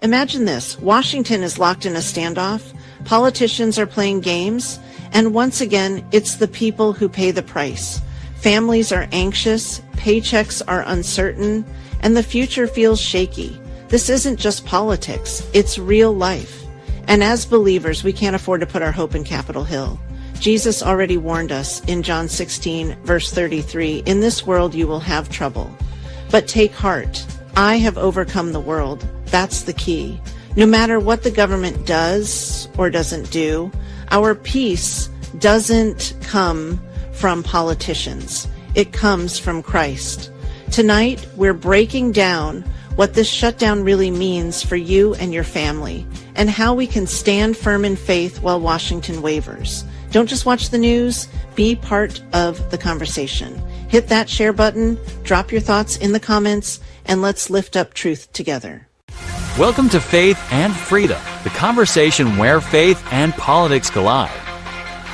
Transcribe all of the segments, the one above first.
Imagine this. Washington is locked in a standoff. Politicians are playing games. And once again, it's the people who pay the price. Families are anxious, paychecks are uncertain, and the future feels shaky. This isn't just politics, it's real life. And as believers, we can't afford to put our hope in Capitol Hill. Jesus already warned us in John 16, verse 33, "In this world you will have trouble. But take heart, I have overcome the world." That's the key. No matter what the government does or doesn't do, our peace doesn't come from politicians. It comes from Christ. Tonight, we're breaking down what this shutdown really means for you and your family, and how we can stand firm in faith while Washington wavers. Don't just watch the news, be part of the conversation. Hit that share button, drop your thoughts in the comments, and let's lift up truth together. Welcome to Faith and Freedom, the conversation where faith and politics collide.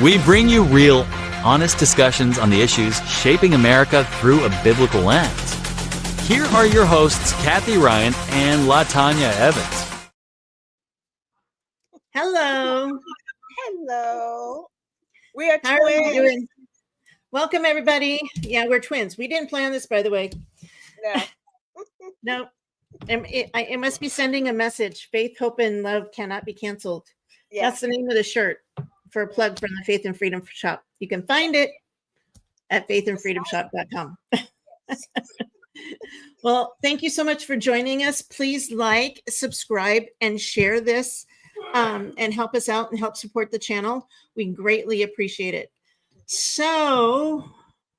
We bring you real, honest discussions on the issues shaping America through a biblical lens. Here are your hosts, Kathy Ryan and LaTanya Evans. Hello. Hello. We are How twins. are you doing? Welcome, everybody. Yeah, we're twins. We didn't plan this, by the way. No. No. It must be sending a message. Faith, hope, and love cannot be canceled. Yeah. That's the name of the shirt for a plug from the Faith and Freedom Shop. You can find it at faithandfreedomshop.com. Well, thank you so much for joining us. Please like, subscribe, and share this and help us out and help support the channel. We greatly appreciate it. So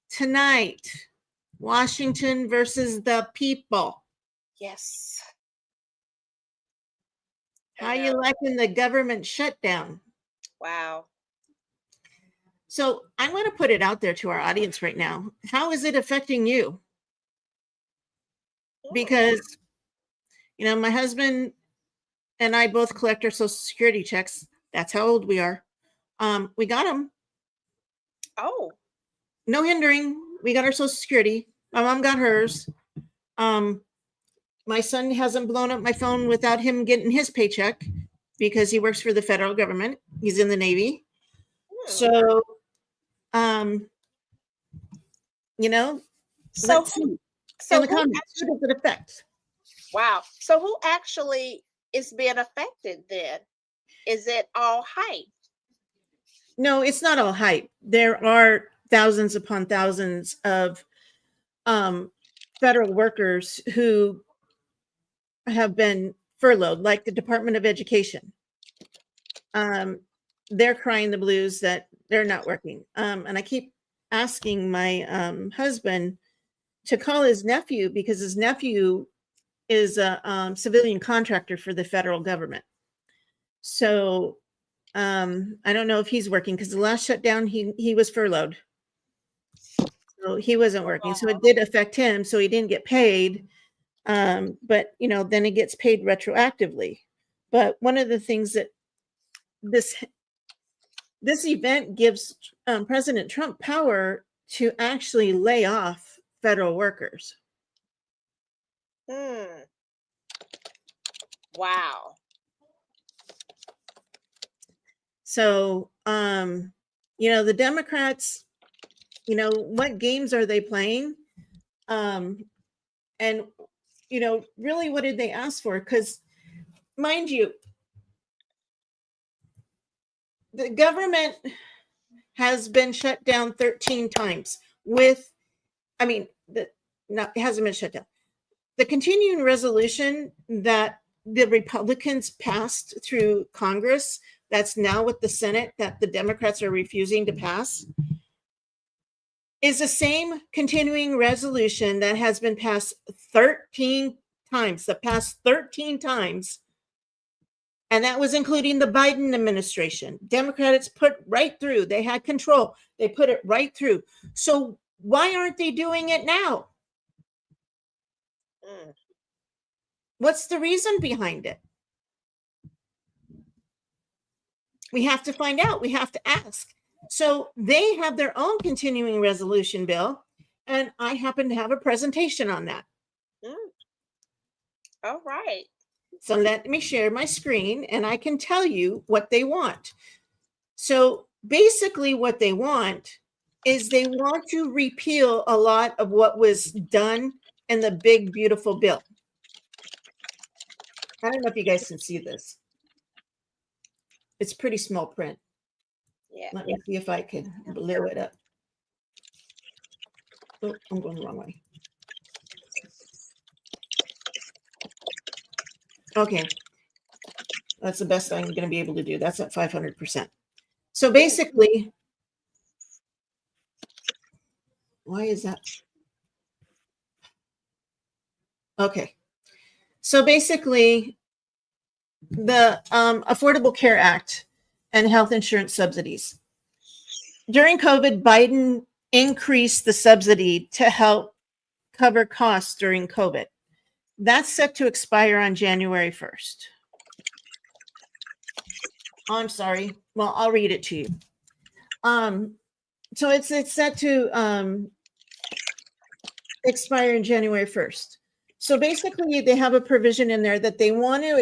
tonight, Washington versus the people. Yes. How you liking the government shutdown? Wow. So I'm going to put it out there to our audience right now. How is it affecting you? Because, you know, my husband and I both collect our Social Security checks. That's how old we are. We got them. Oh. No hindering. We got our Social Security. My mom got hers. My son hasn't blown up my phone without him getting his paycheck because he works for the federal government. He's in the Navy. So, you know, So in the comments, who does it affect? wow. So who actually is being affected then? Is it all hype? No, it's not all hype. There are thousands upon thousands of federal workers who have been furloughed, like the Department of Education. They're crying the blues that they're not working. And I keep asking my husband to call his nephew because his nephew is a civilian contractor for the federal government. So I don't know if he's working because the last shutdown, he was furloughed. So he wasn't working. So it did affect him. So he didn't get paid. But, you know, then it gets paid retroactively. But one of the things that this event gives President Trump power to actually lay off federal workers. Wow. So, you know, the Democrats, you know, what games are they playing? And, you know, really, what did they ask for? Because, mind you, the government has been shut down 13 times it hasn't been shut down. The continuing resolution that the Republicans passed through Congress, that's now with the Senate, that the Democrats are refusing to pass, is the same continuing resolution that has been passed 13 times, the past 13 times. And that was including the Biden administration. Democrats put right through. They had control. They put it right through. So why aren't they doing it now? What's the reason behind it? We have to find out. We have to ask. So they have their own continuing resolution bill, and I happen to have a presentation on that. All right. So let me share my screen and I can tell you what they want. So basically, what they want is they want to repeal a lot of what was done in the big, beautiful bill. I don't know if you guys can see this. It's pretty small print. Yeah. Let me see if I can blow it up. Oh, I'm going the wrong way. Okay. That's the best I'm going to be able to do. That's at 500%. So basically, why is that? Okay. So basically, the Affordable Care Act and health insurance subsidies. During COVID, Biden increased the subsidy to help cover costs during COVID. That's set to expire on January 1st. Oh, I'm sorry. Well, I'll read it to you. So it's set to expire in January 1st. So basically, they have a provision in there that they want to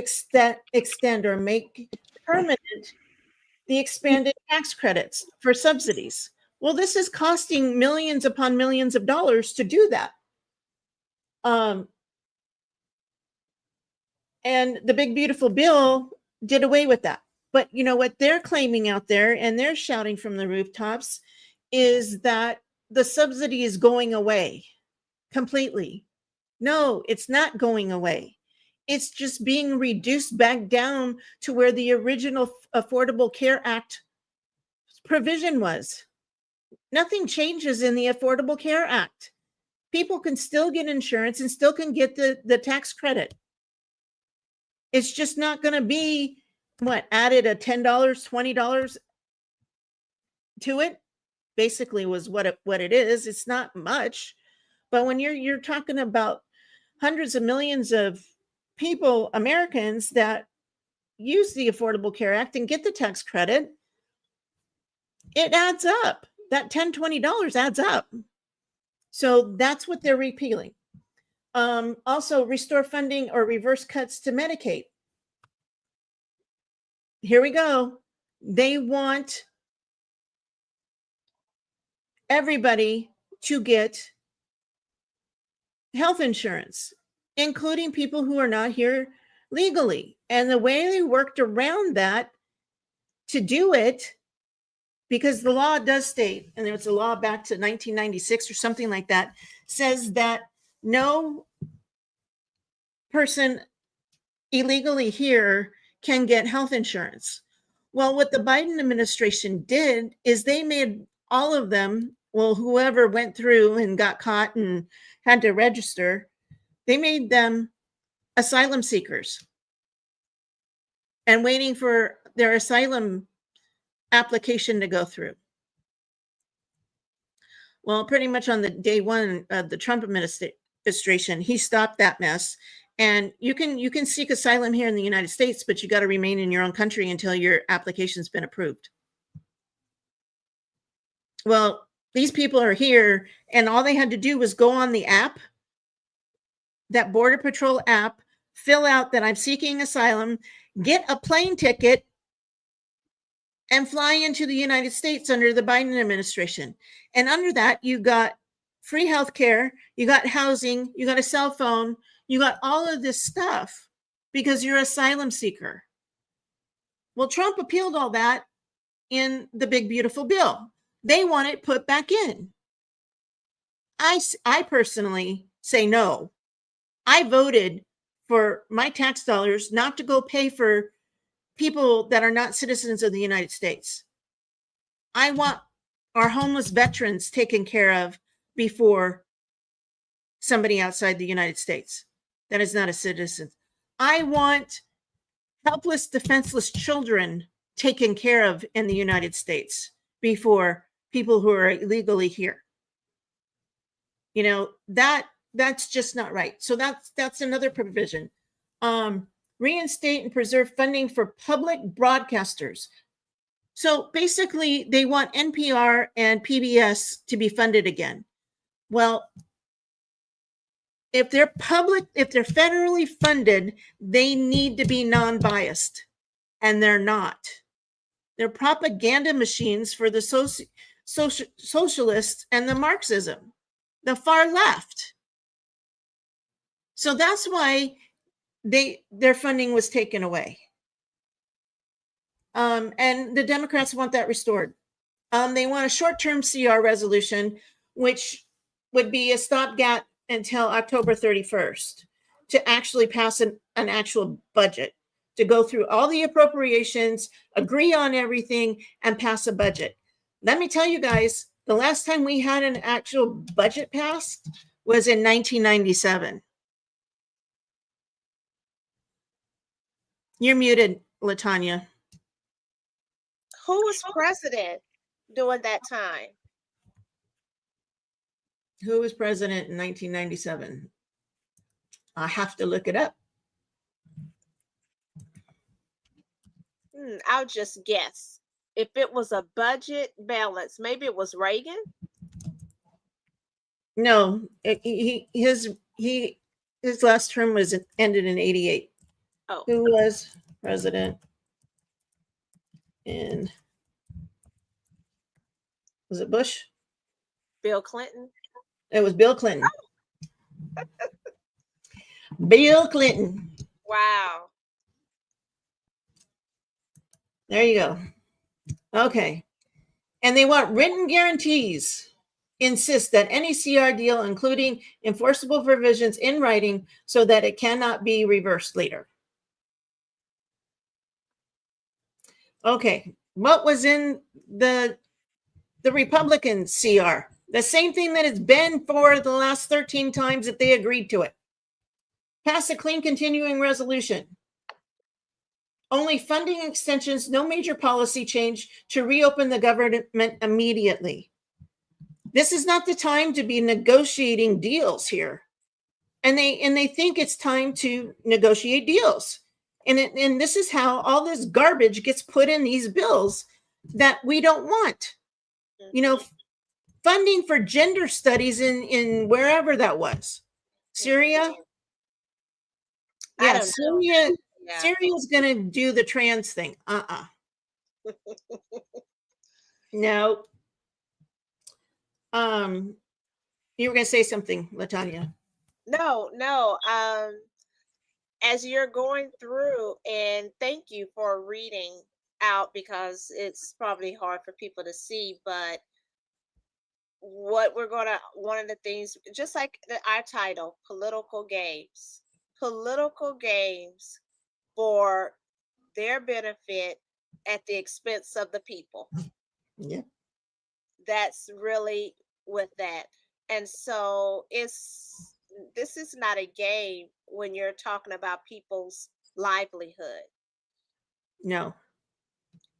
extend or make permanent the expanded tax credits for subsidies. Well, this is costing millions upon millions of dollars to do that. And the big, beautiful bill did away with that. But you know what they're claiming out there, and they're shouting from the rooftops, is that the subsidy is going away completely. No, it's not going away. It's just being reduced back down to where the original Affordable Care Act provision was. Nothing changes in the Affordable Care Act. People can still get insurance and still can get the tax credit. It's just not going to be added a $10, $20 to it. Basically was what it is. It's not much. But when you're talking about hundreds of millions of people, Americans, that use the Affordable Care Act and get the tax credit, it adds up. That $10, $20 adds up. So that's what they're repealing. Also, restore funding or reverse cuts to Medicaid. Here we go. They want everybody to get health insurance, including people who are not here legally. And the way they worked around that to do it, because the law does state, and it's a law back to 1996 or something like that, says that no person illegally here can get health insurance. Well, what the Biden administration did is they made all of them, well, whoever went through and got caught and had to register, they made them asylum seekers and waiting for their asylum application to go through. Well, pretty much on the day one of the Trump administration, he stopped that mess. And you can seek asylum here in the United States, but you got to remain in your own country until your application's been approved. Well, these people are here, and all they had to do was go on the app, that Border Patrol app, fill out that I'm seeking asylum, get a plane ticket, and fly into the United States under the Biden administration. And under that, you got free health care, you got housing, you got a cell phone, you got all of this stuff because you're an asylum seeker. Well, Trump appealed all that in the big, beautiful bill. They want it put back in. I personally say no. I voted for my tax dollars not to go pay for people that are not citizens of the United States. I want our homeless veterans taken care of before somebody outside the United States that is not a citizen. I want helpless, defenseless children taken care of in the United States before people who are illegally here. You know, that's just not right. So that's another provision. Reinstate and preserve funding for public broadcasters. So basically, they want NPR and PBS to be funded again. Well, if they're public, if they're federally funded, they need to be non-biased, and they're not. They're propaganda machines for the socialists and the Marxism, the far left. So that's why their funding was taken away. And the Democrats want that restored. They want a short-term CR resolution, which would be a stopgap until October 31st to actually pass an actual budget, to go through all the appropriations, agree on everything, and pass a budget. Let me tell you guys, the last time we had an actual budget passed was in 1997. You're muted, LaTanya. Who was president during that time? Who was president in 1997? I have to look it up. I'll just guess. If it was a budget balance, maybe it was Reagan. No, his last term was ended in 88. Oh. Who was president was it Bush? Bill Clinton. It was Bill Clinton. Bill Clinton. Wow. There you go. Okay. And they want written guarantees. Insist that any CR deal, including enforceable provisions in writing, so that it cannot be reversed later. Okay. What was in the Republican CR? The same thing that it's been for the last 13 times that they agreed to it. Pass a clean continuing resolution. Only funding extensions, no major policy change, to reopen the government immediately. This is not the time to be negotiating deals here. And they think it's time to negotiate deals. And this is how all this garbage gets put in these bills that we don't want. You know, funding for gender studies in wherever that was. Syria? Yeah, Syria. Yeah. Syria's going to do the trans thing. No. You were going to say something, LaTanya. No. As you're going through, and thank you for reading out, because it's probably hard for people to see, but what one of the things, just like our title, political games for their benefit at the expense of the people. Yeah. That's really with that. And so this is not a game when you're talking about people's livelihood. No.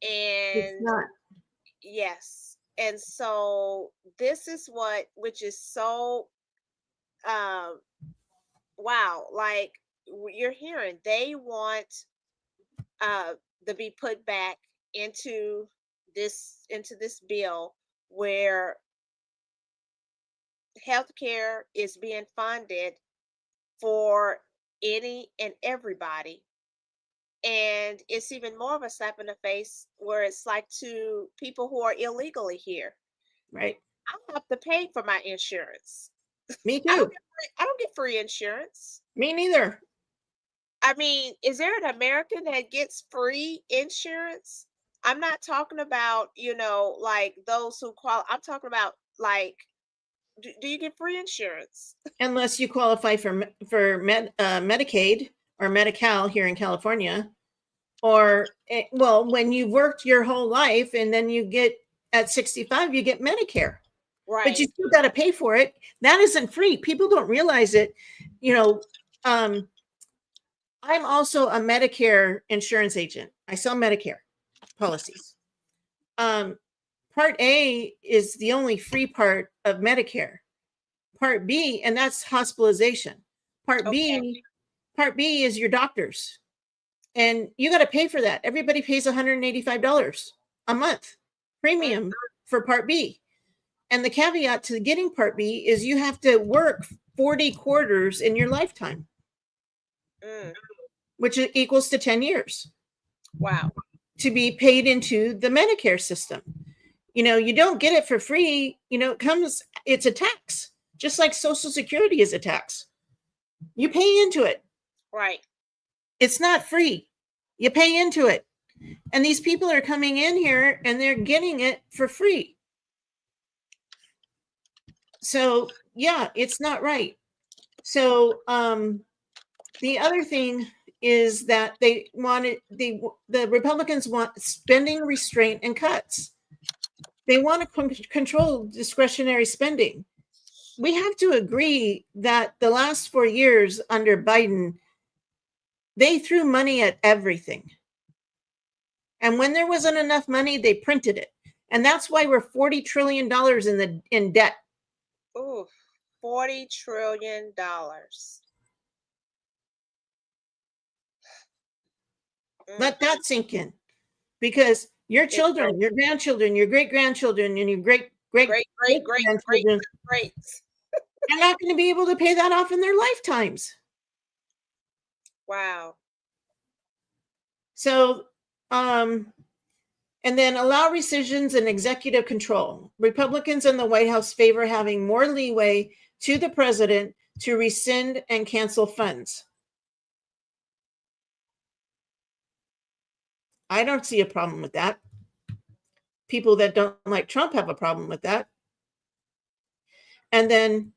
And it's not. Yes. And so this is which is so wow, like you're hearing, they want to be put back into this bill where healthcare is being funded for any and everybody. And it's even more of a slap in the face where it's like to people who are illegally here. Right. I have to pay for my insurance. Me too. I don't get free insurance. Me neither. I mean, is there an American that gets free insurance? I'm not talking about, like those who I'm talking about, like, do you get free insurance? Unless you qualify for Medicaid or Medi-Cal here in California, or, well, when you've worked your whole life and then you get at 65, you get Medicare. Right. But you still got to pay for it. That isn't free. People don't realize it. I'm also a Medicare insurance agent. I sell Medicare policies. Part A is the only free part of Medicare. Part B, and that's hospitalization. Part B is your doctors. And you got to pay for that. Everybody pays $185 a month premium for Part B. And the caveat to getting Part B is you have to work 40 quarters in your lifetime, which equals to 10 years. Wow. To be paid into the Medicare system. You don't get it for free. It's a tax, just like Social Security is a tax. You pay into it. Right. It's not free. You pay into it. And these people are coming in here and they're getting it for free. So, yeah, it's not right. So, the other thing is that the Republicans want spending restraint and cuts. They want to control discretionary spending. We have to agree that the last 4 years under Biden, they threw money at everything. And when there wasn't enough money, they printed it. And that's why we're $40 trillion in debt. Ooh, $40 trillion. Let that sink in. Because your children, your grandchildren, your great-grandchildren, and your great-great-great-grandchildren are not going to be able to pay that off in their lifetimes. Wow. So, and then allow rescissions and executive control. Republicans in the White House favor having more leeway to the president to rescind and cancel funds. I don't see a problem with that. People that don't like Trump have a problem with that. And then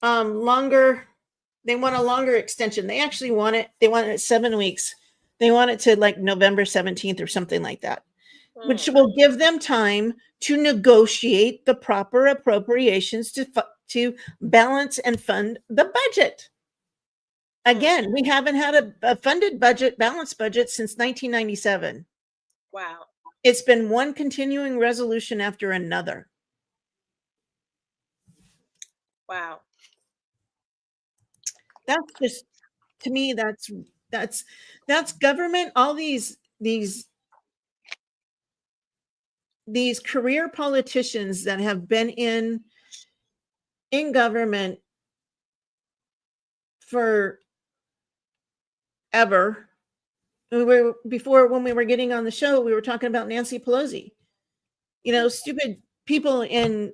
they want a longer extension. They actually want it 7 weeks. They want it to like November 17th or something like that, which will give them time to negotiate the proper appropriations to balance and fund the budget. Again, we haven't had a funded budget, balanced budget since 1997. Wow. It's been one continuing resolution after another. Wow. That's just, to me, that's government. All these career politicians that have been in government for ever. Before, when we were getting on the show, we were talking about Nancy Pelosi. Stupid people in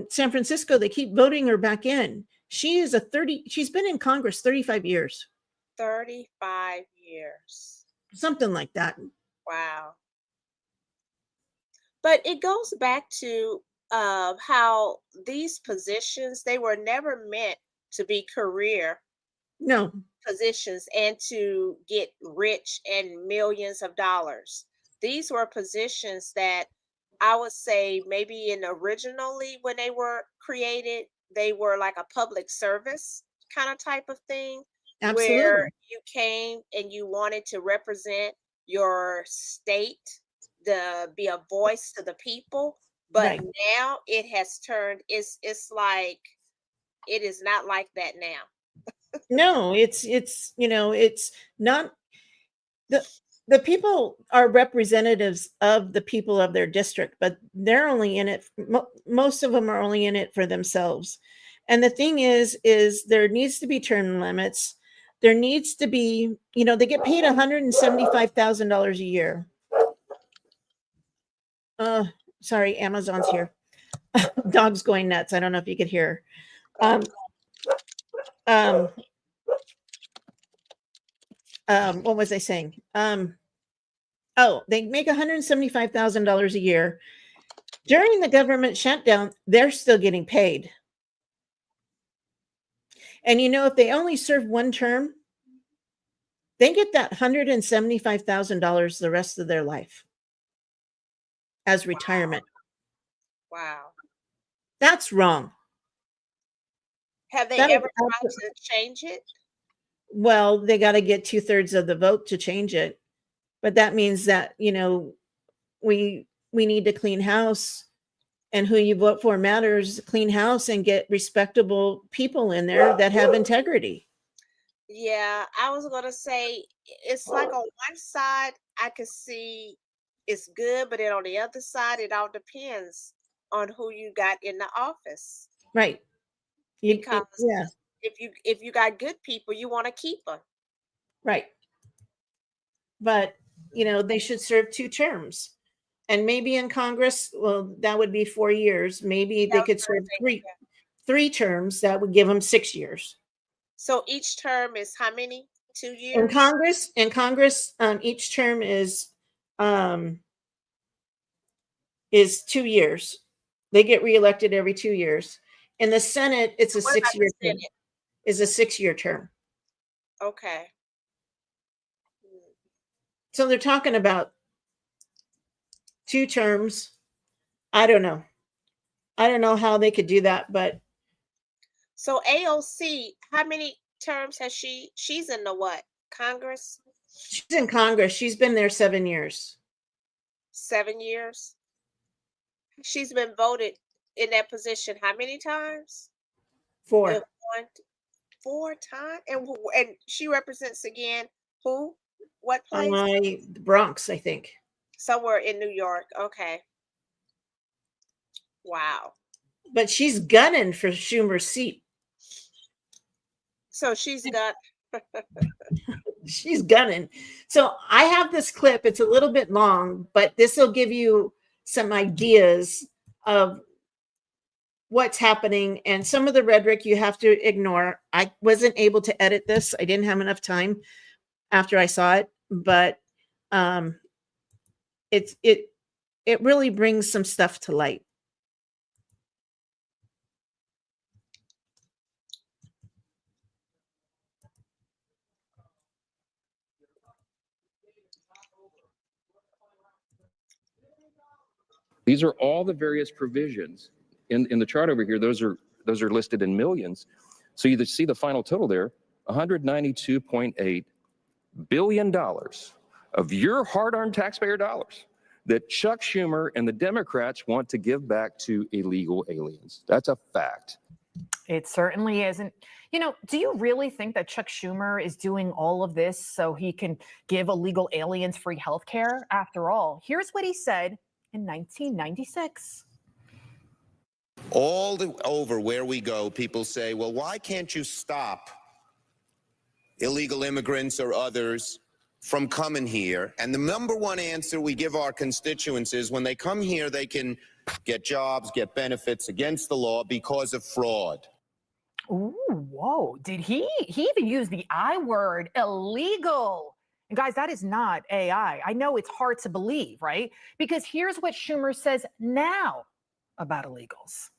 San Francisco, they keep voting her back in. She's been in Congress 35 years. 35 years. Something like that. Wow. But it goes back to how these positions, they were never meant to be career positions and to get rich and millions of dollars. These were positions that I would say maybe originally when they were created, they were like a public service kind of type of thing. Absolutely. Where you came and you wanted to represent your state, to be a voice to the people. But now it has turned, it's like, it is not like that now. No, it's not. The people are representatives of the people of their district, but they're only in it. Most of them are only in it for themselves. And the thing is there needs to be term limits. There needs to be, they get paid $175,000 a year. Sorry, Amazon's here. Dog's going nuts. I don't know if you could hear. What was I saying? They make $175,000 a year. During the government shutdown, they're still getting paid. And if they only serve one term, they get that $175,000 the rest of their life as retirement. Wow. That's wrong. Have they ever tried to change it? Well, they got to get 2/3 of the vote to change it. But that means that, we need to clean house, and who you vote for matters. Clean house and get respectable people in there that have integrity. Yeah, I was going to say, it's like on one side, I could see it's good, but then on the other side, it all depends on who you got in the office. Right. Because if you got good people, you want to keep them. Right. But, they should serve 2 terms. And maybe in Congress, well, that would be 4 years. Maybe That they was could gonna serve say, yeah. 3 terms. That would give them 6 years. So each term is how many? 2 In years? Congress, each term um, is 2 years. They get reelected every 2 years. In the Senate, it's a What about the 6-year term. Senate? Is a 6-year term. Okay. Mm. So they're talking about 2 terms. I don't know. I don't know how they could do that, but So AOC, how many terms has she's in the what? Congress? she's in Congress. She's been there 7 years. 7 years? She's been voted in that position how many times? 4. One, 4 times? And she represents again who? What place? The Bronx, I think. Somewhere in New York. Okay. Wow. But she's gunning for Schumer's seat. So she's got She's gunning. So I have this clip. It's a little bit long, but this will give you some ideas of what's happening. And some of the rhetoric you have to ignore. I wasn't able to edit this. I didn't have enough time after I saw it, but it really brings some stuff to light. These are all the various provisions in the chart over here. Those are listed in millions. So you see the final total there, $192.8 billion of your hard-earned taxpayer dollars that Chuck Schumer and the Democrats want to give back to illegal aliens. That's a fact. It certainly isn't. Do you really think that Chuck Schumer is doing all of this so he can give illegal aliens free health care? After all, here's what he said in 1996. All over where we go, people say, well, why can't you stop illegal immigrants or others from coming here? And the number one answer we give our constituents is when they come here, they can get jobs, get benefits against the law because of fraud. Ooh, whoa. Did he even use the I word, illegal? And guys, that is not AI. I know it's hard to believe, right? Because here's what Schumer says now about illegals.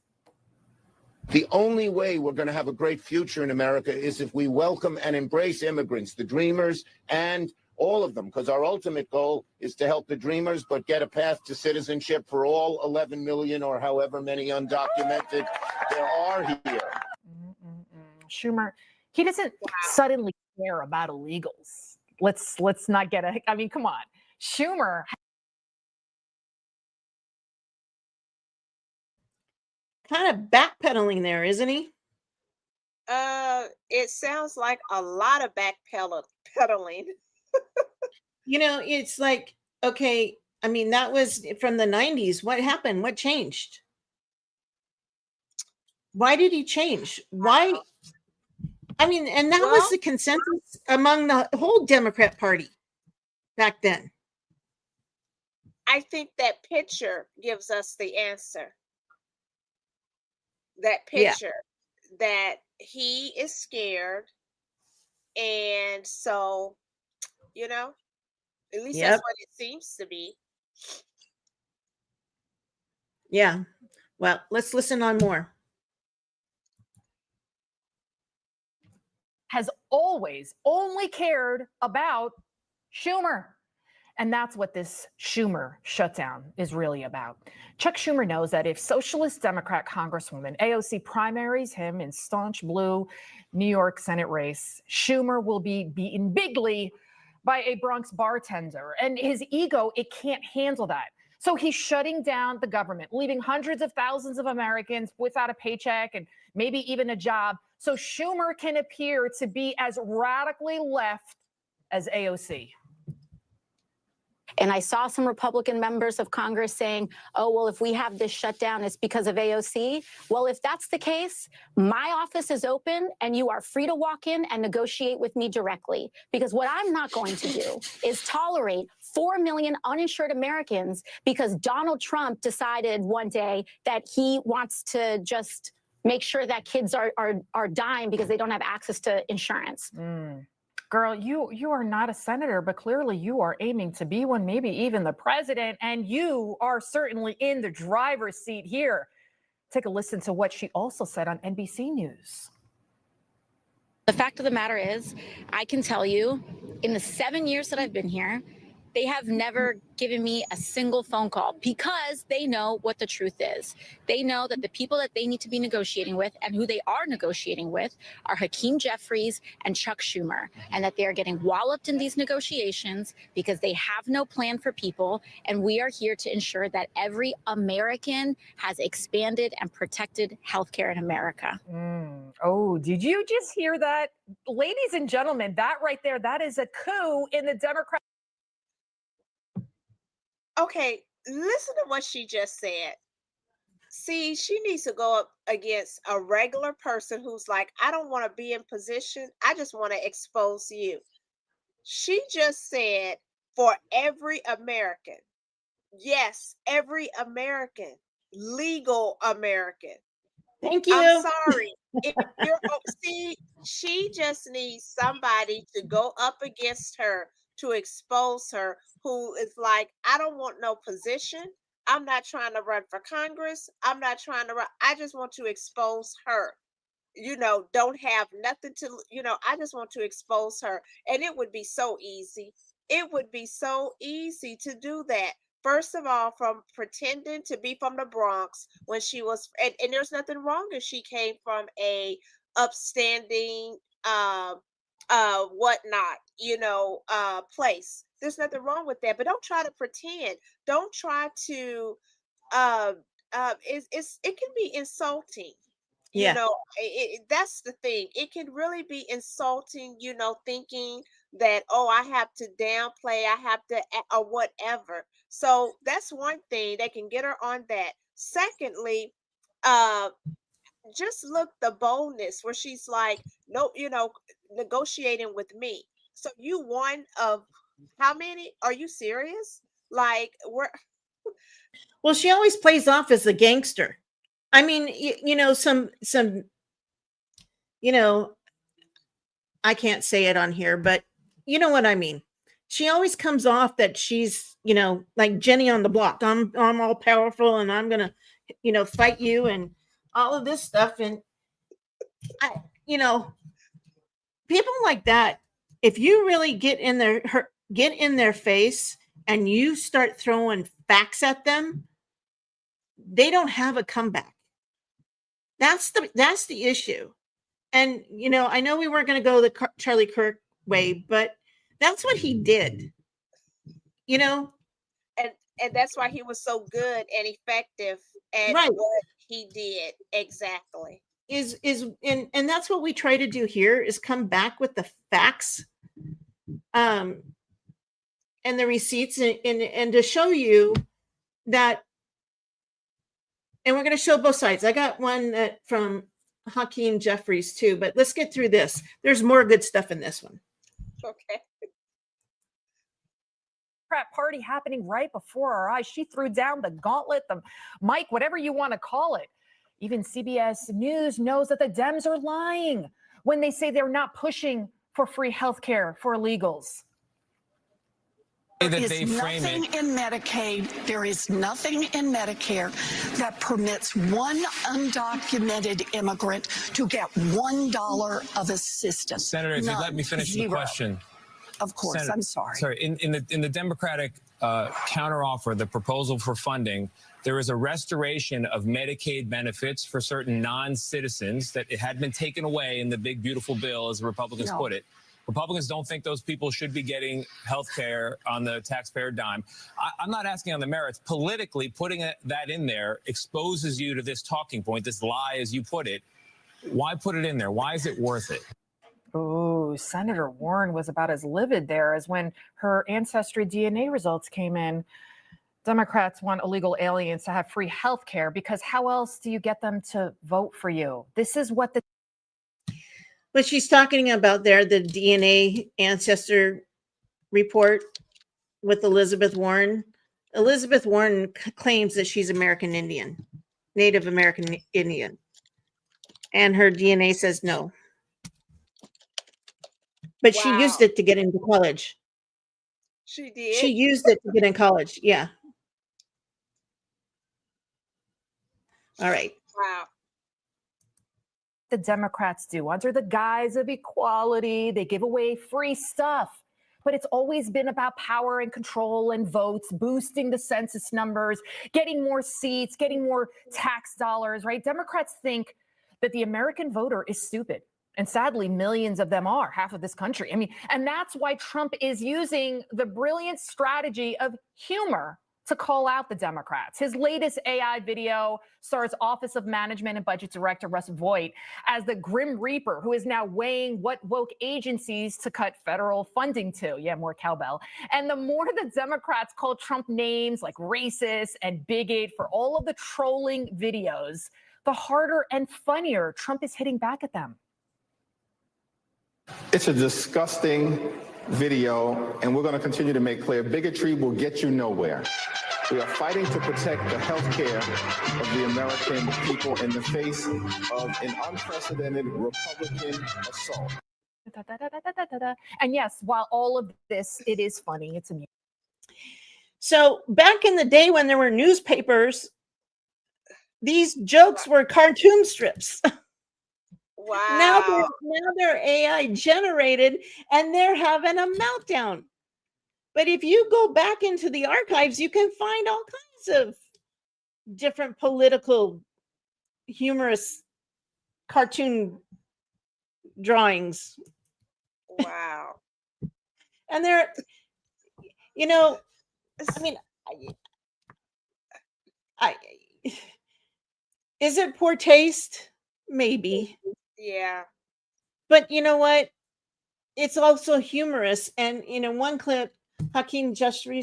The only way we're going to have a great future in America is if we welcome and embrace immigrants, the dreamers and all of them, because our ultimate goal is to help the dreamers, but get a path to citizenship for all 11 million or however many undocumented there are here. Schumer, he doesn't suddenly care about illegals. Let's not get I mean, come on. Schumer. Kind of backpedaling there, isn't he? It sounds like a lot of backpedaling. It's like, okay, I mean, that was from the 90s. What happened? What changed? Why did he change? Why? I mean, and that was the consensus among the whole Democrat Party back then. I think that picture gives us the answer. That picture that he is scared. And so, at least that's what it seems to be. Yeah. Well, let's listen on more. Has always only cared about Schumer. And that's what this Schumer shutdown is really about. Chuck Schumer knows that if Socialist Democrat Congresswoman AOC primaries him in staunch blue New York Senate race, Schumer will be beaten bigly by a Bronx bartender. And his ego, it can't handle that. So he's shutting down the government, leaving hundreds of thousands of Americans without a paycheck and maybe even a job. So Schumer can appear to be as radically left as AOC. And I saw some Republican members of Congress saying, oh, well, if we have this shutdown, it's because of AOC. Well, if that's the case, my office is open and you are free to walk in and negotiate with me directly. Because what I'm not going to do is tolerate 4 million uninsured Americans because Donald Trump decided one day that he wants to just make sure that kids are dying because they don't have access to insurance. Girl, you are not a senator, but clearly you are aiming to be one, maybe even the president, and you are certainly in the driver's seat here. Take a listen to what she also said on NBC News. The fact of the matter is, I can tell you, in the 7 years that I've been here, they have never given me a single phone call because they know what the truth is. They know that the people that they need to be negotiating with and who they are negotiating with are Hakeem Jeffries and Chuck Schumer, and that they are getting walloped in these negotiations because they have no plan for people. And we are here to ensure that every American has expanded and protected healthcare in America. Oh, did you just hear that? Ladies and gentlemen, that right there, that is a coup in the Democrat. Okay, listen to what she just said. See, she needs to go up against a regular person who's like, I don't want to be in position. I just want to expose you. She just said, for every American. Yes, every American. Legal American. Thank you. I'm sorry. If you're see, she just needs somebody to go up against her to expose her, who is like, I don't want no position. I'm not trying to run for Congress. I'm not trying to run. I just want to expose her. Don't have nothing to, I just want to expose her. And it would be so easy. It would be so easy to do that. First of all, from pretending to be from the Bronx when she was, and there's nothing wrong if she came from a upstanding, whatnot, place. There's nothing wrong with that, but don't try to pretend. Don't try to, it can be insulting. Yeah. That's the thing. It can really be insulting, thinking that, oh, I have to downplay, I have to, or whatever. So that's one thing. They can get her on that. Secondly, just look the boldness where she's like, no, negotiating with me. So you one of how many? Are you serious? Like, we're Well, she always plays off as a gangster. I mean, I can't say it on here, but you know what I mean. She always comes off that she's, like Jenny on the block. I'm all powerful and I'm going to, fight you and all of this stuff. And people like that, if you really get in their face and you start throwing facts at them, they don't have a comeback. That's the issue. And, I know we weren't going to go the Charlie Kirk way, but that's what he did, And that's why he was so good and effective at Right. what he did. Exactly. And that's what we try to do here is come back with the facts, and the receipts and to show you that. And we're going to show both sides. I got one from Hakeem Jeffries too, but let's get through this. There's more good stuff in this one. Okay. Party happening right before our eyes. She threw down the gauntlet, the mic, whatever you want to call it. Even CBS News knows that the Dems are lying when they say they're not pushing for free health care for illegals. There is nothing in Medicaid, there is nothing in Medicare that permits one undocumented immigrant to get $1 of assistance. Senator, if you let me finish the question. Of course, Senator, I'm sorry. Sorry, in the Democratic counteroffer, the proposal for funding, there is a restoration of Medicaid benefits for certain non-citizens that it had been taken away in the big, beautiful bill, as the Republicans put it. Republicans don't think those people should be getting health care on the taxpayer dime. I'm not asking on the merits. Politically, putting that in there exposes you to this talking point, this lie, as you put it. Why put it in there? Why is it worth it? Oh, Senator Warren was about as livid there as when her ancestry DNA results came in. Democrats want illegal aliens to have free health care because how else do you get them to vote for you? This is what the What she's talking about there, the DNA ancestor report with Elizabeth Warren. Elizabeth Warren claims that she's American Indian, Native American Indian, and her DNA says no. But she used it to get into college. She did? She used it to get in college. Yeah. All right. Wow. the Democrats do. Under the guise of equality, they give away free stuff. But it's always been about power and control and votes, boosting the census numbers, getting more seats, getting more tax dollars, right? Democrats think that the American voter is stupid. And sadly, millions of them are, half of this country. I mean, and that's why Trump is using the brilliant strategy of humor to call out the Democrats. His latest AI video stars Office of Management and Budget Director Russ Voigt as the Grim Reaper, who is now weighing what woke agencies to cut federal funding to. Yeah, more cowbell. And the more the Democrats call Trump names like racist and bigot for all of the trolling videos, the harder and funnier Trump is hitting back at them. It's a disgusting video, and we're going to continue to make clear bigotry will get you nowhere. We are fighting to protect the health care of the American people in the face of an unprecedented Republican assault. And yes, while all of this, it is funny. It's amusing. So back in the day when there were newspapers, these jokes were cartoon strips. Wow. Now they're AI generated and they're having a meltdown. But if you go back into the archives, you can find all kinds of different political, humorous cartoon drawings. Wow. And they're, you know, I mean, is it poor taste? Maybe. Yeah. But you know what? It's also humorous. And, you know, one clip, Hakeem Jeffrey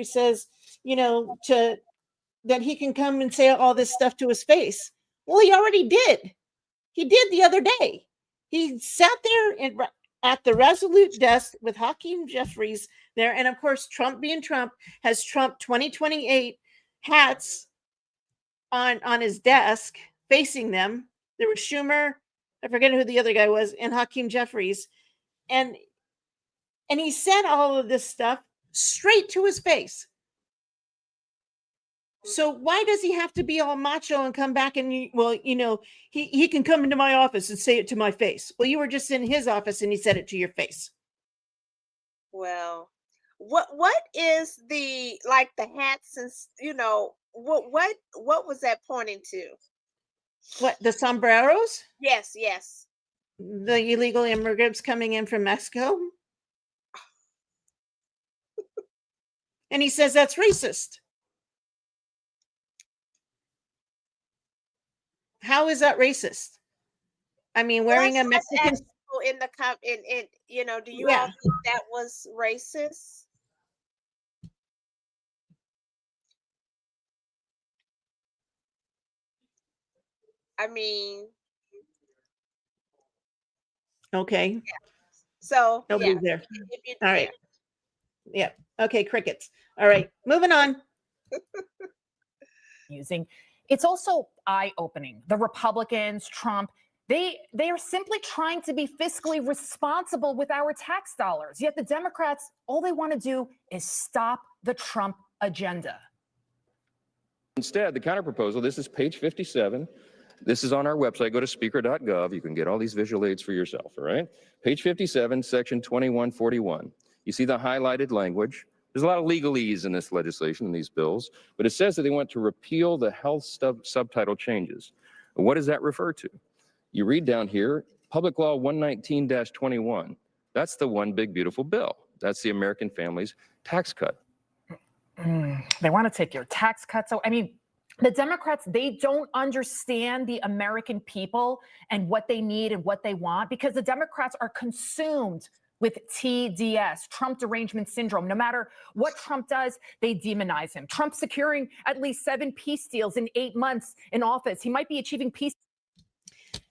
says, you know, that he can come and say all this stuff to his face. Well, he already did. He did the other day. He sat there at the Resolute desk with Hakeem Jeffries there. And of course, Trump being Trump has Trump 2028 hats on his desk facing them. There was Schumer, I forget who the other guy was, and Hakeem Jeffries. And he said all of this stuff straight to his face. So why does he have to be all macho and come back and, well, you know, he can come into my office and say it to my face. Well, you were just in his office and he said it to your face. Well, what is the, like the hats and, you know, what was that pointing to? What, the sombreros? Yes, yes. The illegal immigrants coming in from Mexico? And he says that's racist. How is that racist? I mean, wearing a Mexican in the in you know, do you all think that was racist? I mean, okay. Yeah. So Nobody's there. All right. Yeah. Okay, crickets. All right, moving on. It's also eye-opening. The Republicans, Trump, they are simply trying to be fiscally responsible with our tax dollars. Yet the Democrats, all they want to do is stop the Trump agenda. Instead, the counterproposal, this is page 57. This is on our website. Go to speaker.gov. You can get all these visual aids for yourself, all right? Page 57, section 2141. You see the highlighted language. There's a lot of legalese in this legislation, in these bills, but it says that they want to repeal the health subtitle changes. What does that refer to? You read down here, Public Law 119-21. That's the one big, beautiful bill. That's the American Families Tax Cut. They want to take your tax cut. So, I mean, The Democrats, they don't understand the American people and what they need and what they want, because the Democrats are consumed with TDS, Trump derangement syndrome. No matter what Trump does, they demonize him. Trump securing at least 7 peace deals in 8 months in office. He might be achieving peace.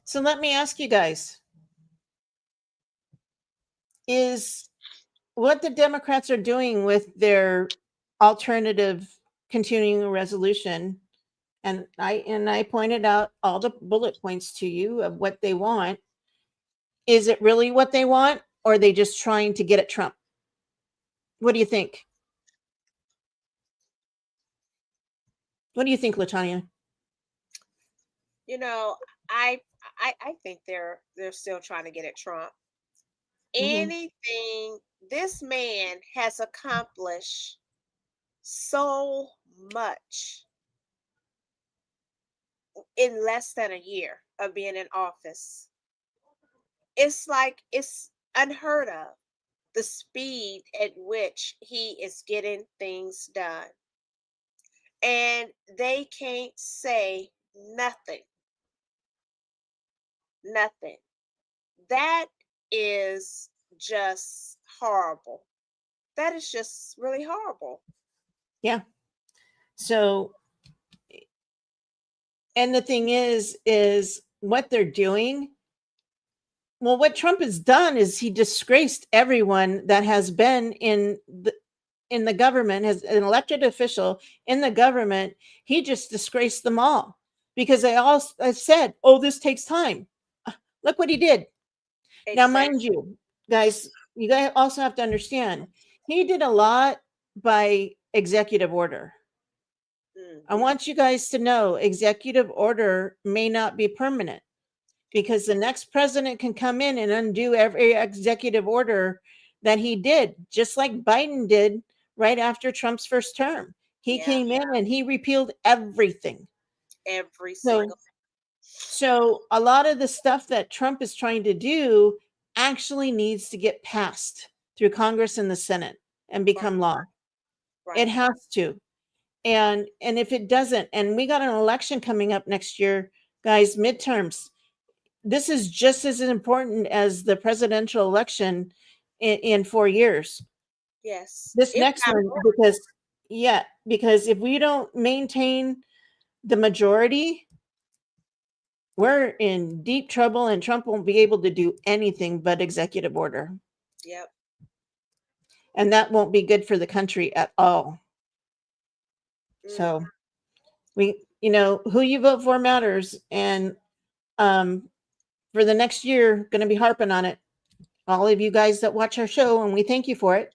So let me ask you guys, is what the Democrats are doing with their alternative continuing resolution, and I pointed out all the bullet points to you of what they want. Is it really what they want, or are they just trying to get at Trump? What do you think? What do you think, LaTanya? You know, I think they're still trying to get at Trump. Anything this man has accomplished so much in less than a year of being in office. It's like it's unheard of, the speed at which he is getting things done. And they can't say nothing. Nothing. That is just horrible. That is just really horrible. Yeah. So, and the thing is what they're doing. Well, what Trump has done is he disgraced everyone that has been in the government, as an elected official in the government. He just disgraced them all, because they all said, oh, this takes time. Look what he did. Exactly. Now, mind you guys also have to understand, he did a lot by executive order. I want you guys to know executive order may not be permanent, because the next president can come in and undo every executive order that he did, just like Biden did right after Trump's first term. He came in and he repealed everything. Every single. So a lot of the stuff that Trump is trying to do actually needs to get passed through Congress and the Senate and become law. Right. It has to. And if it doesn't, and we got an election coming up next year, guys, midterms. This is just as important as the presidential election in 4 years. Yes. This next one, because if we don't maintain the majority, we're in deep trouble, and Trump won't be able to do anything but executive order. Yep. And that won't be good for the country at all. So who you vote for matters. And for the next year, going to be harping on it. All of you guys that watch our show, and we thank you for it.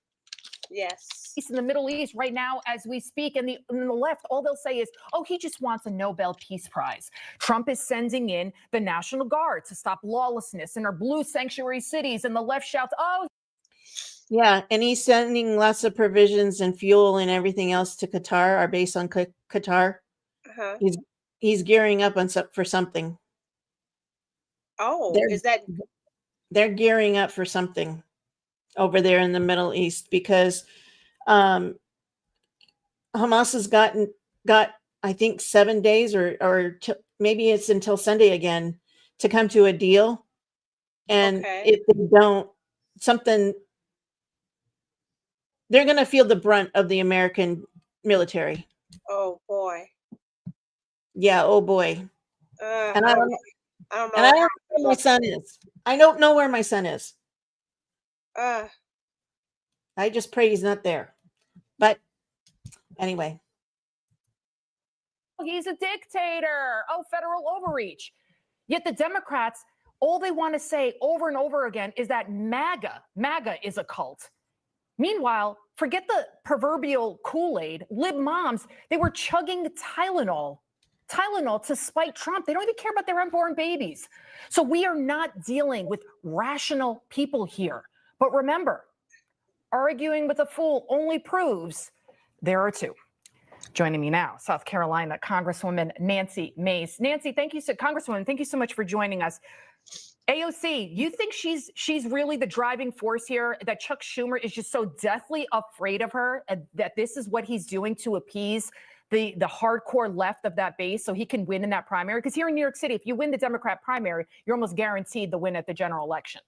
Yes. In the Middle East right now as we speak, and the left, all they'll say is, oh, he just wants a Nobel Peace Prize. Trump is sending in the National Guard to stop lawlessness in our blue sanctuary cities, and the left shouts, oh. Yeah, and he's sending lots of provisions and fuel and everything else to Qatar, our base on Qatar. He's gearing up for something. Oh, they're gearing up for something over there in the Middle East, because Hamas has got I think 7 days or maybe it's until Sunday again to come to a deal. And if they don't, they're going to feel the brunt of the American military. Oh boy. Yeah. Oh boy. And I don't know. I don't know. And I don't know where my son is. I don't know where my son is. I just pray he's not there. But anyway. He's a dictator. Oh, federal overreach. Yet the Democrats, all they want to say over and over again is that MAGA is a cult. Meanwhile, forget the proverbial Kool-Aid. Lib moms, they were chugging Tylenol to spite Trump. They don't even care about their unborn babies. So we are not dealing with rational people here. But remember, arguing with a fool only proves there are two. Joining me now, South Carolina Congresswoman Nancy Mace. Nancy, Congresswoman, thank you so much for joining us. AOC, you think she's really the driving force here, that Chuck Schumer is just so deathly afraid of her, and that this is what he's doing to appease the hardcore left of that base so he can win in that primary? Because here in New York City, if you win the Democrat primary, you're almost guaranteed the win at the general election.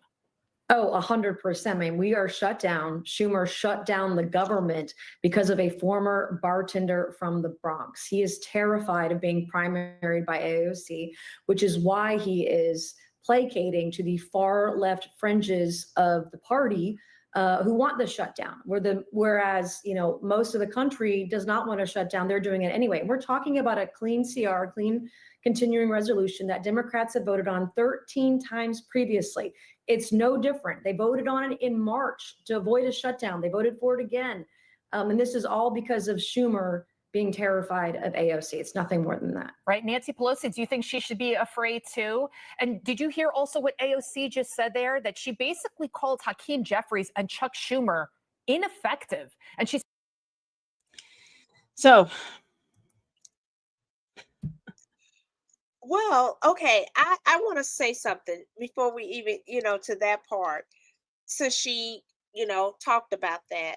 Oh, 100%. I mean, we are shut down. Schumer shut down the government because of a former bartender from the Bronx. He is terrified of being primaried by AOC, which is why he is placating to the far left fringes of the party who want the shutdown. Whereas, most of the country does not want to shut down. They're doing it anyway. We're talking about a clean CR, clean continuing resolution that Democrats have voted on 13 times previously. It's no different. They voted on it in March to avoid a shutdown. They voted for it again. And this is all because of Schumer being terrified of AOC. It's nothing more than that. Right. Nancy Pelosi, do you think she should be afraid too? And did you hear also what AOC just said there? That she basically called Hakeem Jeffries and Chuck Schumer ineffective. And she's. So. Well, okay, I want to say something before we even, to that part. Since she, talked about that.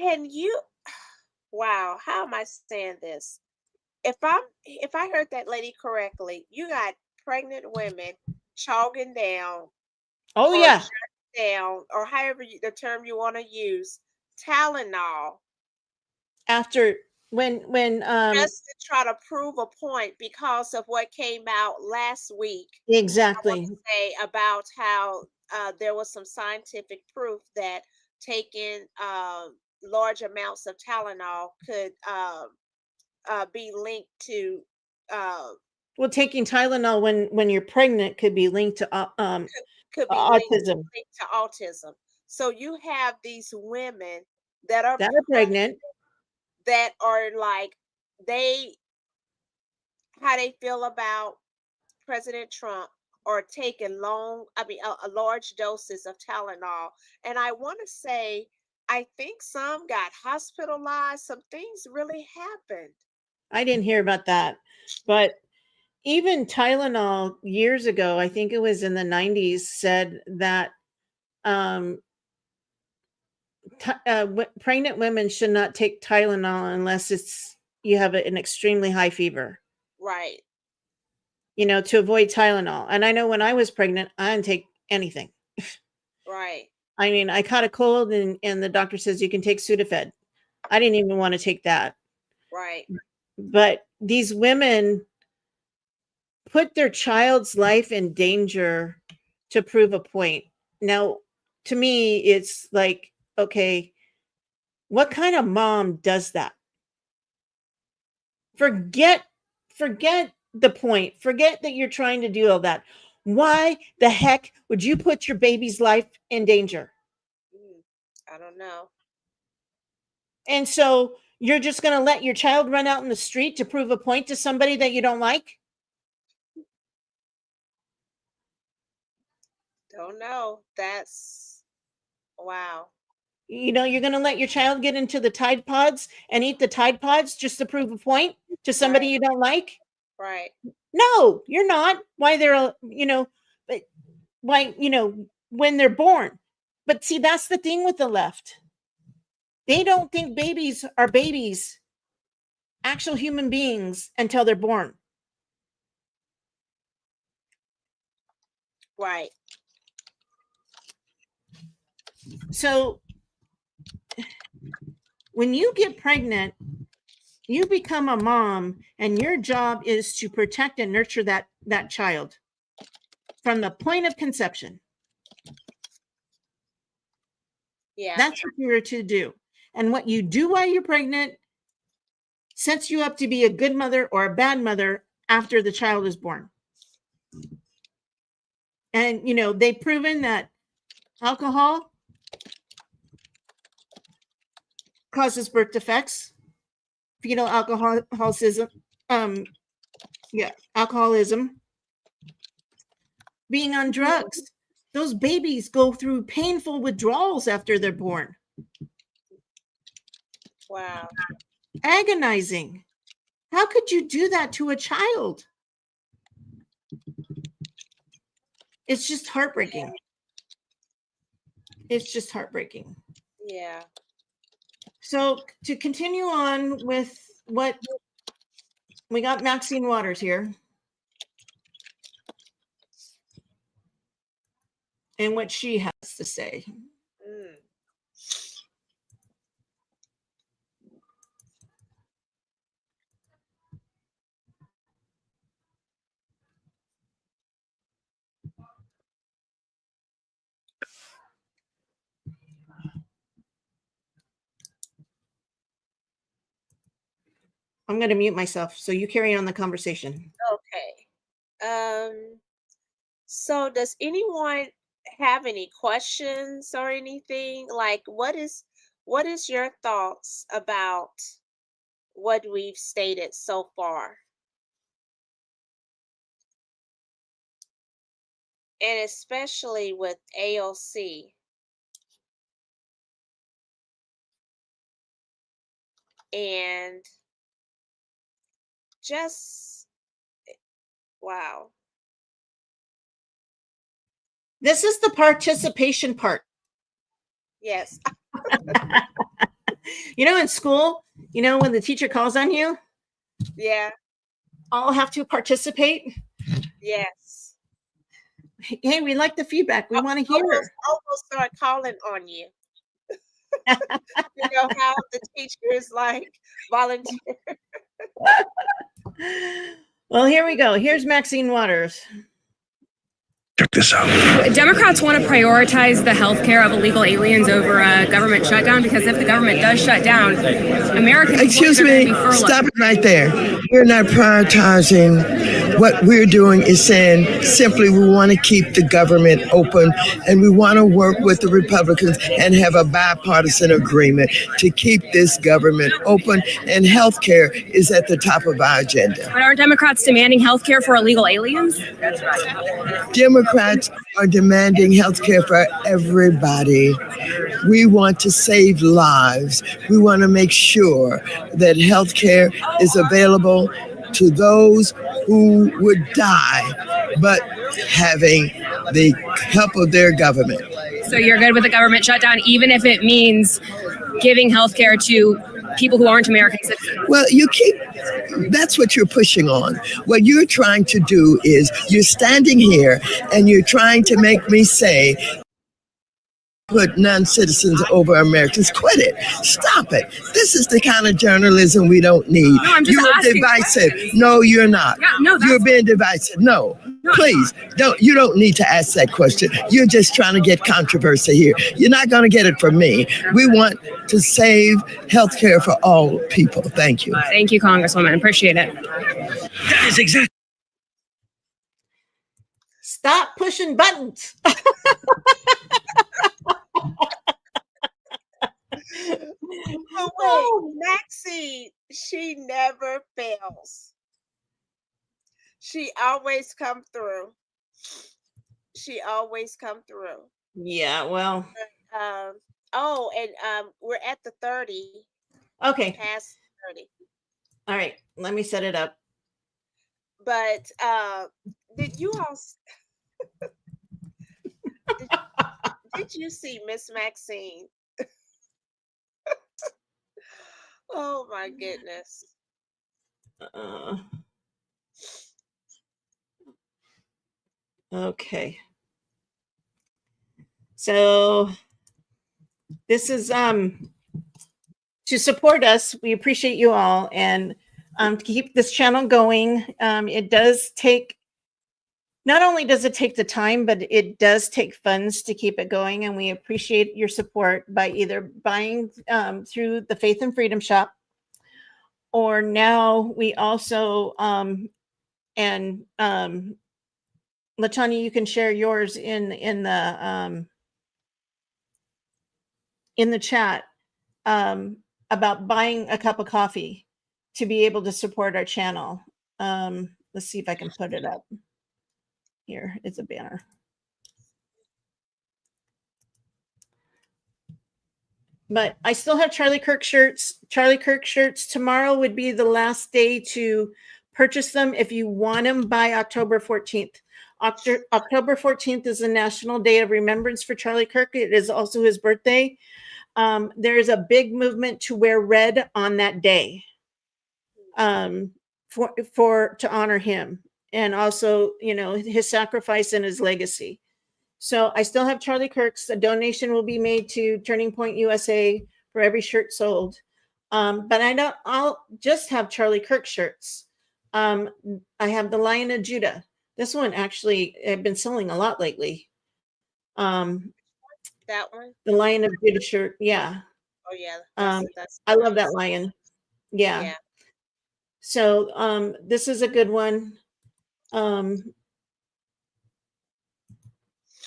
Can you, wow, how am I saying this? If I heard that lady correctly, you got pregnant women chogging down. Oh, yeah. Down, or however the term you want to use, Tylenol. After when just to try to prove a point because of what came out last week. Exactly. I want to say about how there was some scientific proof that taking large amounts of Tylenol could be linked to. Well, taking Tylenol when you're pregnant could be linked to could be autism. Linked to autism. So you have these women that are pregnant. That are like how they feel about President Trump or taking large doses of Tylenol. And I want to say, I think some got hospitalized. Some things really happened. I didn't hear about that. But even Tylenol years ago, I think it was in the 90s, said that pregnant women should not take Tylenol unless you have an extremely high fever. Right. To avoid Tylenol. And I know when I was pregnant, I didn't take anything. Right. I mean, I caught a cold and the doctor says you can take Sudafed. I didn't even want to take that. Right. But these women put their child's life in danger to prove a point. Now, to me, it's like, okay, what kind of mom does that? Forget the point. Forget that you're trying to do all that. Why the heck would you put your baby's life in danger? I don't know. And so you're just going to let your child run out in the street to prove a point to somebody that you don't like? Don't know. That's wow. You're going to let your child get into the Tide Pods and eat the Tide Pods just to prove a point to somebody you don't like? Right. No, you're not. Why they're, when they're born. But see, that's the thing with the left. They don't think babies are babies, actual human beings, until they're born. Right. So when you get pregnant, you become a mom, and your job is to protect and nurture that child from the point of conception. Yeah. That's what you're to do. And what you do while you're pregnant sets you up to be a good mother or a bad mother after the child is born. And, they've proven that alcohol causes birth defects, fetal alcoholism, being on drugs. Those babies go through painful withdrawals after they're born. Wow. Agonizing. How could you do that to a child? It's just heartbreaking. It's just heartbreaking. Yeah. So to continue on with what we got, Maxine Waters here. And what she has to say. I'm going to mute myself so you carry on the conversation. Okay. So does anyone have any questions or anything? Like what is your thoughts about what we've stated so far? And especially with AOC. And just wow. This is the participation part. Yes. You know, in school, you know, when the teacher calls on you, Yeah. all have to participate. Yes. Hey, we like the feedback. We want to hear. Almost start calling on you. You know how the teacher is like volunteer. Well, here we go. Here's Maxine Waters. Check this out. Democrats want to prioritize the health care of illegal aliens over a government shutdown because if the government does shut down, Americans. Excuse me, stop it right there. We're not prioritizing. What we're doing is saying simply we want to keep the government open and we want to work with the Republicans and have a bipartisan agreement to keep this government open, and health care is at the top of our agenda. But are Democrats demanding health care for illegal aliens? That's right. Democrats are demanding health care for everybody. We want to save lives. We want to make sure that health care is available to those who would die, but having the help of their government. So you're good with the government shutdown, even if it means giving health care to people who aren't American citizens? Well, that's what you're pushing on. What you're trying to do is you're standing here and you're trying to make me say, put non-citizens over Americans. Quit it. Stop it. This is the kind of journalism we don't need. No, I'm just you're divisive. No, you're not. Yeah, no, you're being divisive. No, please don't. You don't need to ask that question. You're just trying to get controversy here. You're not going to get it from me. We want to save health care for all people. Thank you. Thank you, Congresswoman. Appreciate it. That is exactly. Stop pushing buttons. Oh, Maxie, she never fails. She always come through. She always come through. Yeah, well. We're at the 30. Okay. Past 30. All right, let me set it up. But did you all did you see Miss Maxine? Oh my goodness. Okay. So this is to support us. We appreciate you all, and to keep this channel going. It does take, not only does it take the time, but it does take funds to keep it going. And we appreciate your support by either buying through the Faith and Freedom Shop, or now we also, LaTanya, you can share yours in the chat about buying a cup of coffee to be able to support our channel. Let's see if I can put it up. Here, it's a banner. But I still have Charlie Kirk shirts. Charlie Kirk shirts. Tomorrow would be the last day to purchase them if you want them by October 14th. October 14th is the National Day of Remembrance for Charlie Kirk. It is also his birthday. there's a big movement to wear red on that day, to honor him, and also, his sacrifice and his legacy. So I still have Charlie Kirk's. A donation will be made to Turning Point USA for every shirt sold. But I'll just have Charlie Kirk shirts. I have the Lion of Judah. This one actually I've been selling a lot lately. That one? The Lion of Judah shirt. Yeah. Oh yeah. That's I love that lion. Yeah. So this is a good one.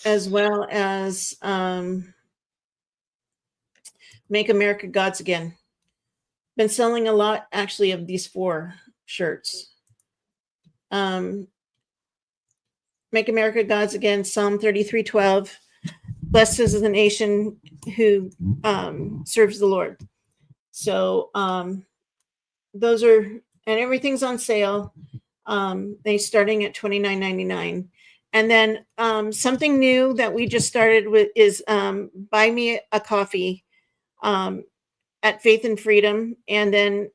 As well as Make America Gods Again. Been selling a lot, actually, of these 4 shirts. Make America Gods Again, Psalm 33:12. Blessed is the nation who serves the Lord. So those are, and everything's on sale. They starting at $29.99. And then something new that we just started with is Buy Me a Coffee at Faith and Freedom. And then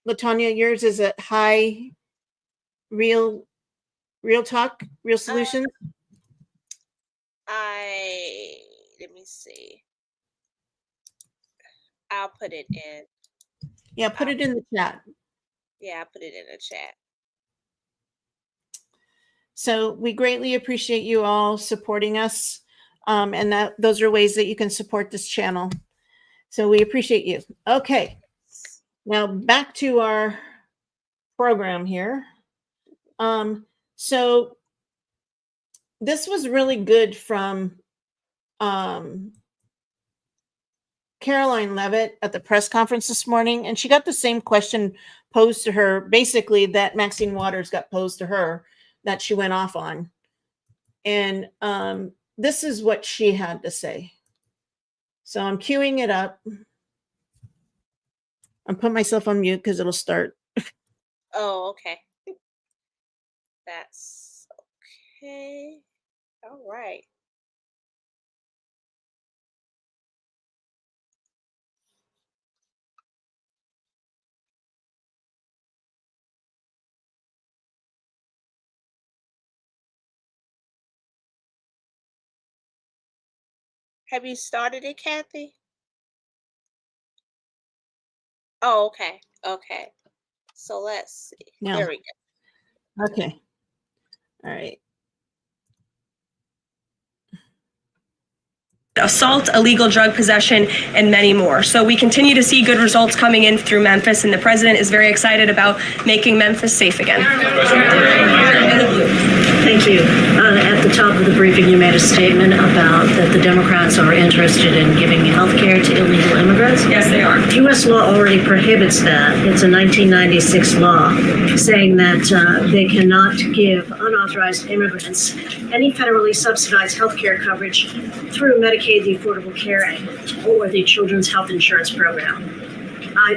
LaTanya, yours is at High Real Talk, Real Solutions. Let me see. I'll put it in. Yeah, put it in the chat. Yeah, I'll put it in the chat. So we greatly appreciate you all supporting us. And those are ways that you can support this channel. So we appreciate you. Okay. Now back to our program here. So this was really good from Caroline Levitt at the press conference this morning. And she got the same question posed to her, basically, that Maxine Waters got posed to her, that she went off on. And this is what she had to say. So I'm queuing it up. I'm putting myself on mute because it'll start. Oh, okay. That's okay. All right. Have you started it, Kathy? Oh, okay. Okay. So let's see. No. There we go. Okay. All right. Assault, illegal drug possession, and many more. So we continue to see good results coming in through Memphis, and the president is very excited about making Memphis safe again. Thank you. At the top of the briefing, you made a statement about that the Democrats are interested in giving health care to illegal immigrants. Yes, they are. U.S. law already prohibits that. It's a 1996 law saying that they cannot give unauthorized immigrants any federally subsidized health care coverage through Medicaid, the Affordable Care Act, or the Children's Health Insurance Program.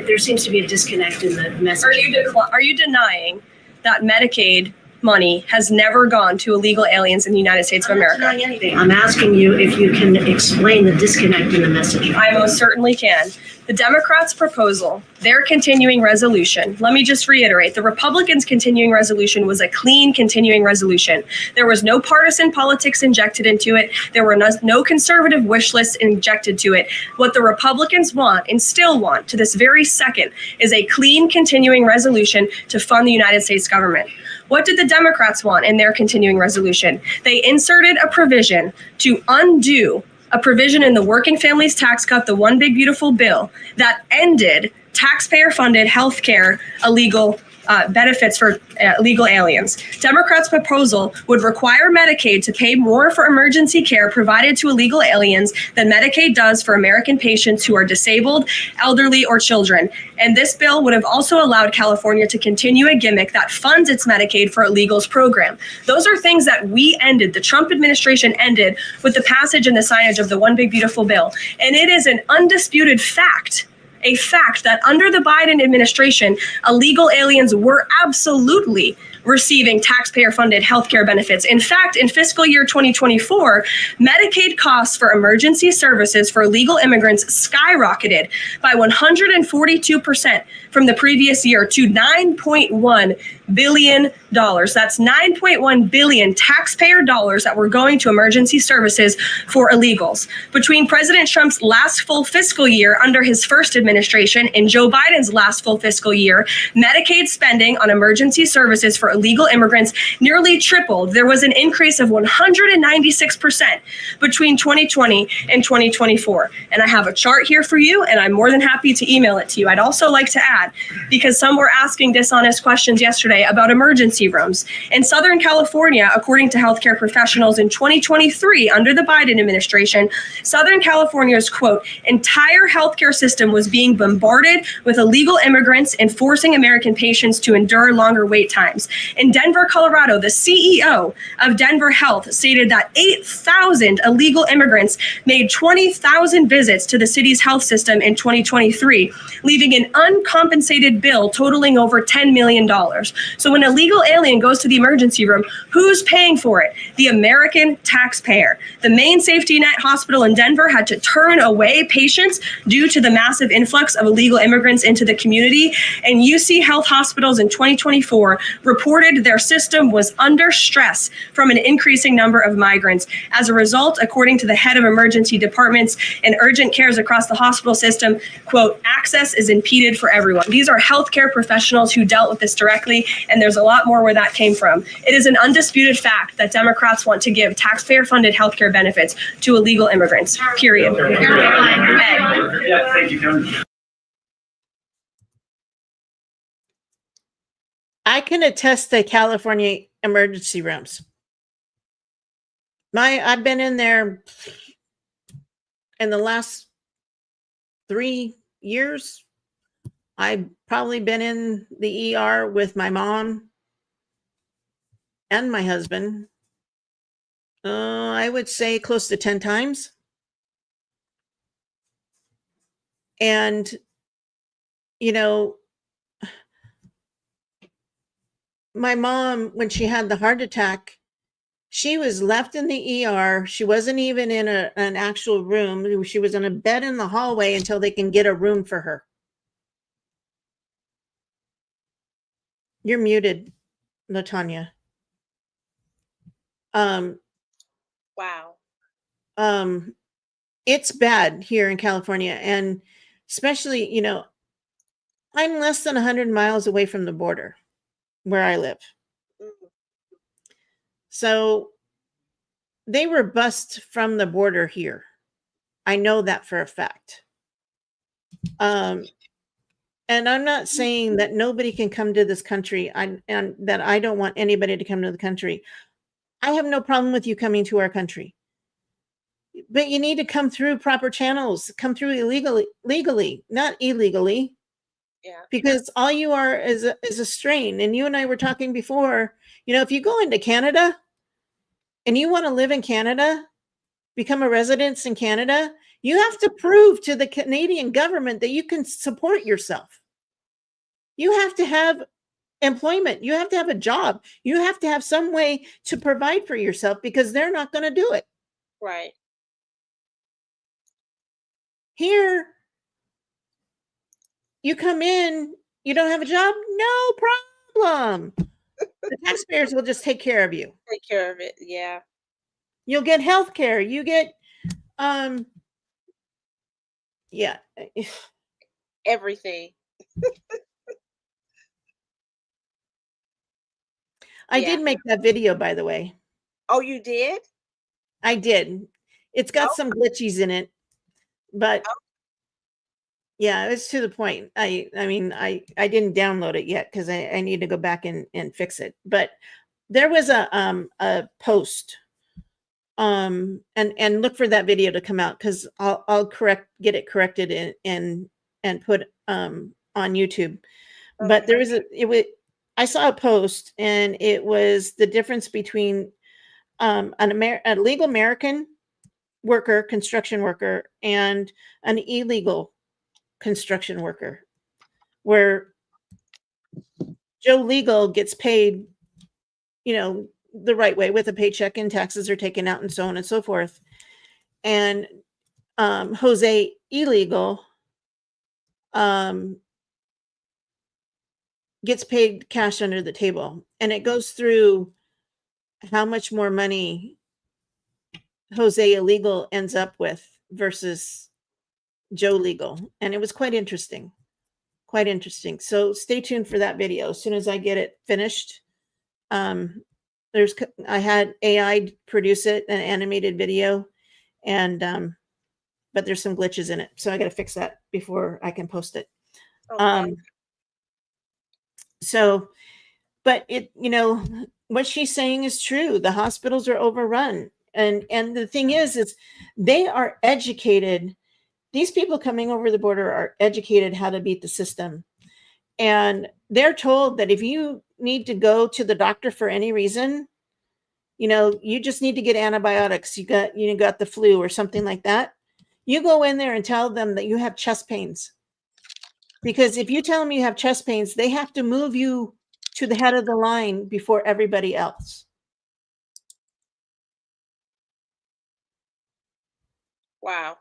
There seems to be a disconnect in the message. Are you denying that Medicaid money has never gone to illegal aliens in the United States of America? I'm not denying anything. I'm asking you if you can explain the disconnect in the message. I most certainly can. The Democrats' proposal, their continuing resolution, let me just reiterate, the Republicans' continuing resolution was a clean continuing resolution. There was no partisan politics injected into it. There were no conservative wish lists injected to it. What the Republicans want and still want to this very second is a clean continuing resolution to fund the United States government. What did the Democrats want in their continuing resolution? They inserted a provision to undo a provision in the Working Families Tax Cut, the One Big Beautiful Bill, that ended taxpayer-funded health care illegal benefits for illegal aliens. Democrats' proposal would require Medicaid to pay more for emergency care provided to illegal aliens than Medicaid does for American patients who are disabled, elderly, or children. And this bill would have also allowed California to continue a gimmick that funds its Medicaid for Illegals program. Those are things that we ended, the Trump administration ended, with the passage and the signage of the One Big Beautiful Bill. And it is an undisputed fact, a fact that under the Biden administration, illegal aliens were absolutely receiving taxpayer-funded healthcare benefits. In fact, in fiscal year 2024, Medicaid costs for emergency services for illegal immigrants skyrocketed by 142% from the previous year to $9.1 billion. That's 9.1 billion taxpayer dollars that were going to emergency services for illegals. Between President Trump's last full fiscal year under his first administration and Joe Biden's last full fiscal year, Medicaid spending on emergency services for illegal immigrants nearly tripled. There was an increase of 196% between 2020 and 2024. And I have a chart here for you, and I'm more than happy to email it to you. I'd also like to add, because some were asking dishonest questions yesterday about emergency rooms. In Southern California, according to healthcare professionals in 2023, under the Biden administration, Southern California's, quote, entire healthcare system was being bombarded with illegal immigrants and forcing American patients to endure longer wait times. In Denver, Colorado, the CEO of Denver Health stated that 8,000 illegal immigrants made 20,000 visits to the city's health system in 2023, leaving an uncompensated bill totaling over $10 million. So when a legal alien goes to the emergency room, who's paying for it? The American taxpayer. The main safety net hospital in Denver had to turn away patients due to the massive influx of illegal immigrants into the community. And UC Health Hospitals in 2024 reported their system was under stress from an increasing number of migrants. As a result, according to the head of emergency departments and urgent cares across the hospital system, quote, access is impeded for everyone. These are healthcare professionals who dealt with this directly, and there's a lot more where that came from. It is an undisputed fact that Democrats want to give taxpayer-funded healthcare benefits to illegal immigrants, period. Yeah, thank you, Kevin. I can attest to California emergency rooms. I've been in there in the last 3 years. I've probably been in the ER with my mom and my husband. I would say close to 10 times. And, you know, my mom, when she had the heart attack, she was left in the ER. She wasn't even in an actual room. She was in a bed in the hallway until they can get a room for her. You're muted, LaTanya. Wow. It's bad here in California, and especially, you know, I'm less than 100 miles away from the border where I live. So they were bused from the border here. I know that for a fact. And I'm not saying that nobody can come to this country and that I don't want anybody to come to the country. I have no problem with you coming to our country. But you need to come through proper channels, come through legally, not illegally. Yeah. Because all you are is a strain. And you and I were talking before, you know, if you go into Canada and you want to live in Canada, become a resident in Canada, you have to prove to the Canadian government that you can support yourself. You have to have employment. You have to have a job. You have to have some way to provide for yourself, because they're not going to do it. Right. Here, you come in, you don't have a job, no problem. The taxpayers will just take care of you. Take care of it. Yeah. You'll get health care. You get, yeah. Everything. I did make that video, by the way. Oh, you did? I did. It's got some glitches in it, but yeah, it's to the point. I mean, I didn't download it yet because I need to go back and fix it. But there was a post, and look for that video to come out, because I'll get it corrected and put on YouTube. Okay. But there was I saw a post, and it was the difference between a legal American worker, construction worker, and an illegal construction worker, where Joe Legal gets paid the right way with a paycheck and taxes are taken out and so on and so forth. And Jose Illegal gets paid cash under the table, and it goes through how much more money Jose Illegal ends up with versus Joe Legal. And it was quite interesting. So stay tuned for that video. As soon as I get it finished, I had AI produce it, an animated video, and but there's some glitches in it, so I got to fix that before I can post it. Okay. But what she's saying is true. The hospitals are overrun, and the thing is they are educated. These people coming over the border are educated how to beat the system, and they're told that if you need to go to the doctor for any reason, you just need to get antibiotics. You got the flu or something like that. You go in there and tell them that you have chest pains. Because if you tell them you have chest pains, they have to move you to the head of the line before everybody else. Wow.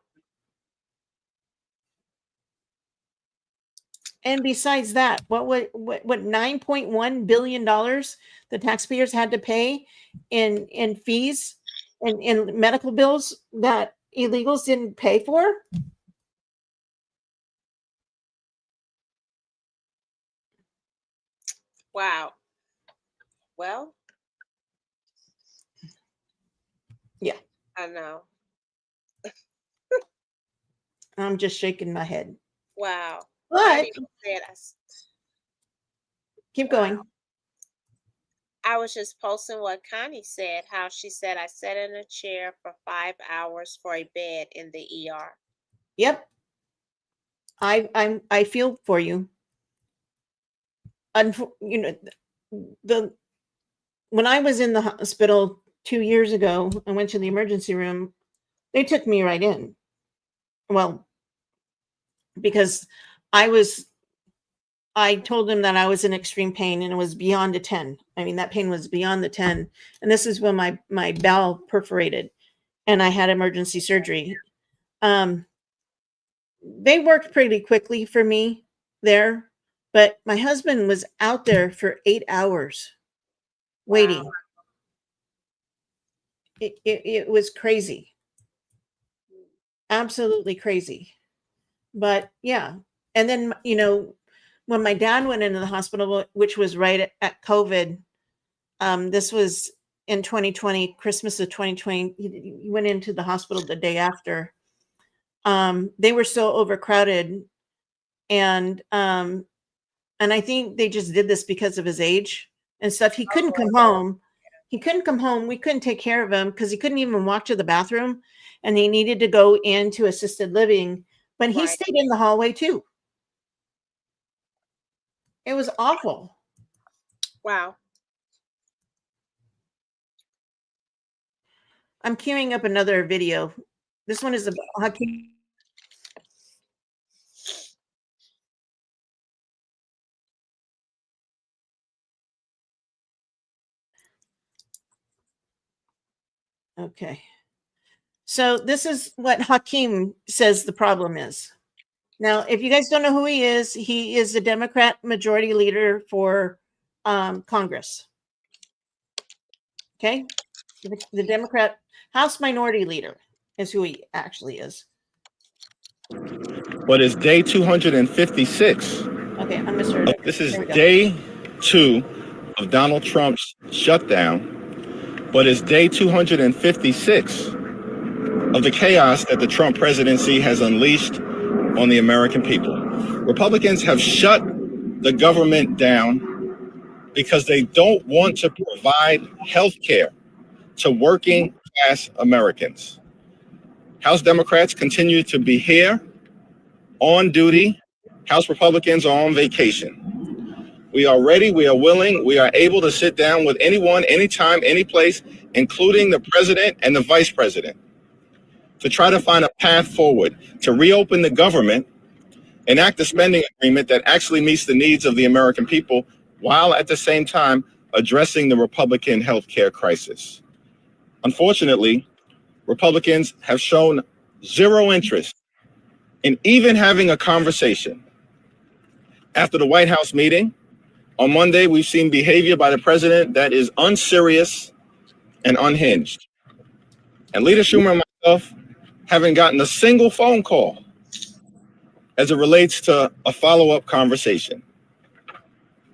And besides that, what $9.1 billion the taxpayers had to pay in fees and in medical bills that illegals didn't pay for? Wow. Well, yeah, I know. I'm just shaking my head. Wow. But keep going. I was just posting what Connie said, how she said, I sat in a chair for 5 hours for a bed in the ER. Yep. I feel for you. When I was in the hospital 2 years ago, I went to the emergency room. They took me right in. Well, because I told them that I was in extreme pain and it was beyond a 10. I mean, that pain was beyond the 10. And this is when my bowel perforated and I had emergency surgery. They worked pretty quickly for me there, but my husband was out there for 8 hours waiting. Wow. It was crazy. Absolutely crazy. But yeah. And then, when my dad went into the hospital, which was right at COVID, this was in 2020, Christmas of 2020, he went into the hospital the day after. They were so overcrowded, and I think they just did this because of his age and stuff. He couldn't come home. We couldn't take care of him because he couldn't even walk to the bathroom, and he needed to go into assisted living. But he stayed in the hallway too. It was awful. Wow. I'm queuing up another video. This one is about hockey. Okay. So this is what Hakeem says the problem is. Now, if you guys don't know who he is the Democrat majority leader for Congress. Okay? The Democrat House minority leader is who he actually is. But it's day 256. Okay, I'm Mr. This is day 2 of Donald Trump's shutdown. But it's day 256 of the chaos that the Trump presidency has unleashed on the American people. Republicans have shut the government down because they don't want to provide health care to working class Americans. House Democrats continue to be here on duty. House Republicans are on vacation. We are ready, we are willing, we are able to sit down with anyone, anytime, any place, including the president and the vice president, to try to find a path forward, to reopen the government, enact a spending agreement that actually meets the needs of the American people, while at the same time addressing the Republican health care crisis. Unfortunately, Republicans have shown zero interest in even having a conversation. After the White House meeting, on Monday, we've seen behavior by the president that is unserious and unhinged. And Leader Schumer and myself haven't gotten a single phone call as it relates to a follow-up conversation.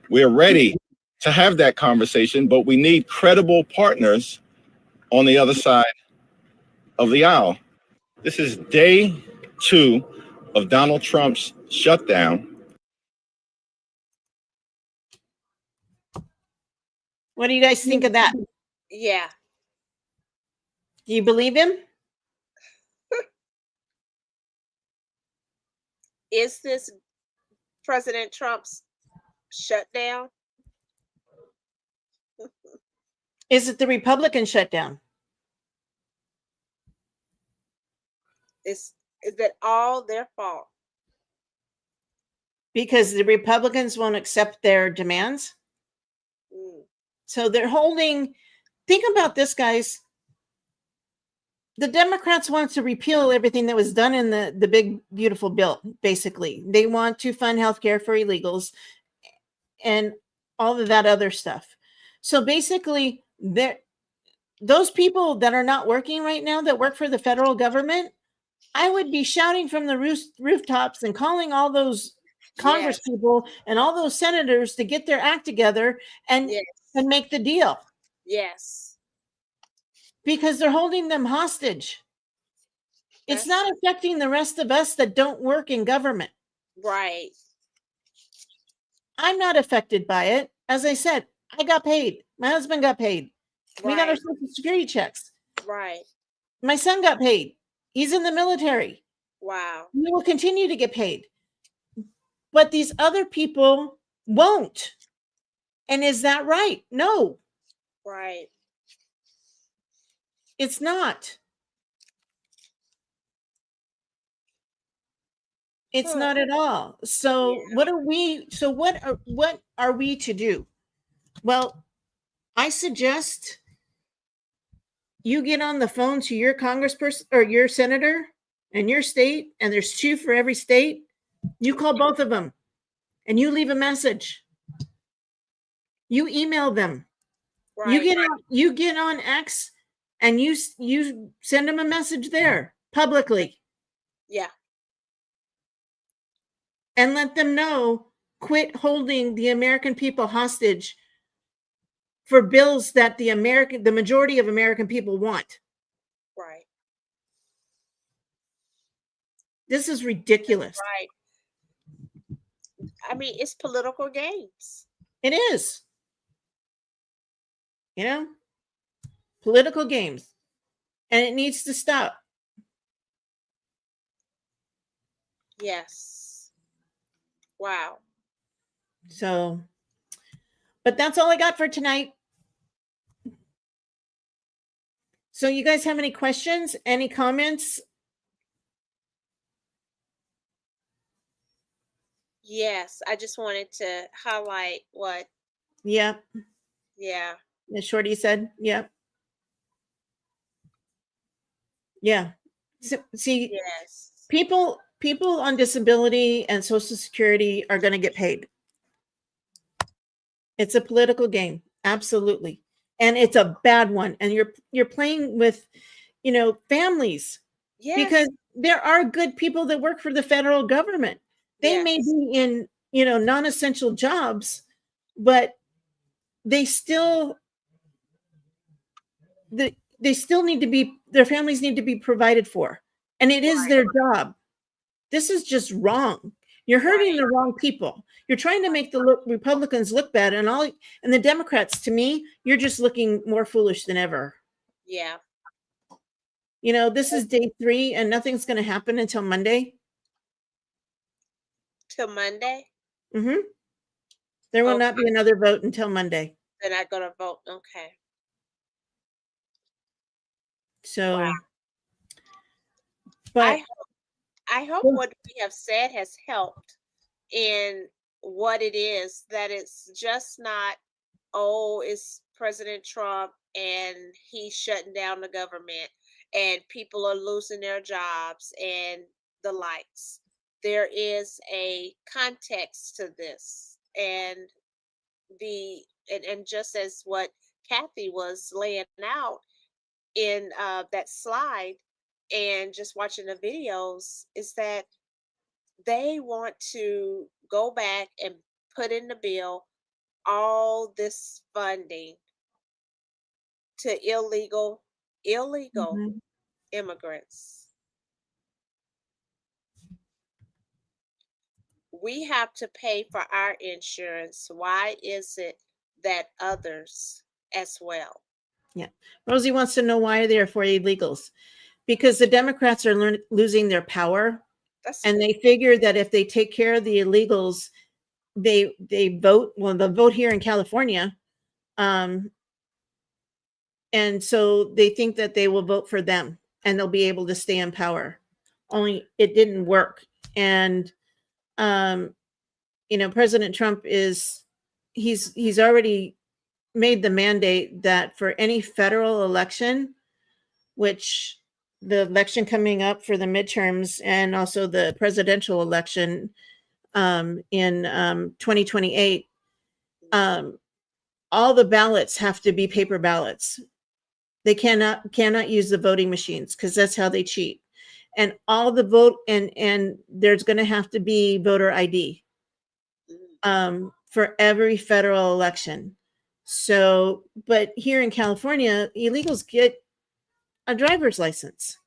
We're ready to have that conversation, but we need credible partners on the other side of the aisle. This is day 2 of Donald Trump's shutdown. What do you guys think of that? Yeah. Do you believe him? Is this President Trump's shutdown? Is it the Republican shutdown? Is it all their fault? Because the Republicans won't accept their demands? So they're holding, think about this, guys. The Democrats want to repeal everything that was done in the big, beautiful bill, basically. They want to fund healthcare for illegals and all of that other stuff. So basically, those people that are not working right now, that work for the federal government, I would be shouting from the rooftops and calling all those Congress people and all those senators to get their act together and make the deal. Yes. Because they're holding them hostage. It's not affecting the rest of us that don't work in government. Right. I'm not affected by it. As I said, I got paid. My husband got paid. We got our Social Security checks. Right. My son got paid. He's in the military. Wow. We will continue to get paid. But these other people won't. And is that right? No. Right. It's not. It's not at all. So what are we to do? Well, I suggest you get on the phone to your congressperson or your senator in your state, and there's 2 for every state. You call both of them and you leave a message. You email them. Right. You get on X and you send them a message there publicly. Yeah. And let them know, quit holding the American people hostage for bills that the majority of American people want. Right. This is ridiculous. Right. I mean, it's political games. It is. You know, political games. And it needs to stop. Yes. Wow. So, but that's all I got for tonight. So you guys have any questions, any comments? Yes, I just wanted to highlight what. Yeah. Yeah. As Shorty said, yeah. Yeah. So, see, yes. People on disability and Social Security are going to get paid. It's a political game, absolutely, and it's a bad one. And you're playing with, families, because there are good people that work for the federal government. They may be in non-essential jobs, but they still need to be. Their families need to be provided for, and it is their job. This is just wrong. You're hurting the wrong people. You're trying to make the Republicans look bad, and the Democrats, to me, you're just looking more foolish than ever. Yeah. This is day 3, and nothing's going to happen until Monday. Till Monday? Mm-hmm. There will not be another vote until Monday. They're not going to vote. Okay. So, but I hope what we have said has helped in what it is, that it's just not oh, it's President Trump and he's shutting down the government and people are losing their jobs and the likes. There is a context to this. And just as what Kathy was laying out in that slide and just watching the videos, is that they want to go back and put in the bill all this funding to illegal Mhm. immigrants. We have to pay for our insurance. Why is it that others as well? Yeah. Rosie wants to know why they're for illegals. Because the Democrats are losing their power, That's and they figure that if they take care of the illegals, they vote. Well, they'll vote here in California, um, and so they think that they will vote for them, and they'll be able to stay in power. Only it didn't work, and um, President Trump he's already made the mandate that for any federal election, which the election coming up for the midterms and also the presidential election in 2028, all the ballots have to be paper ballots. They cannot use the voting machines because that's how they cheat. And all the vote and there's going to have to be voter ID for every federal election. So, but here in California, illegals get a driver's license.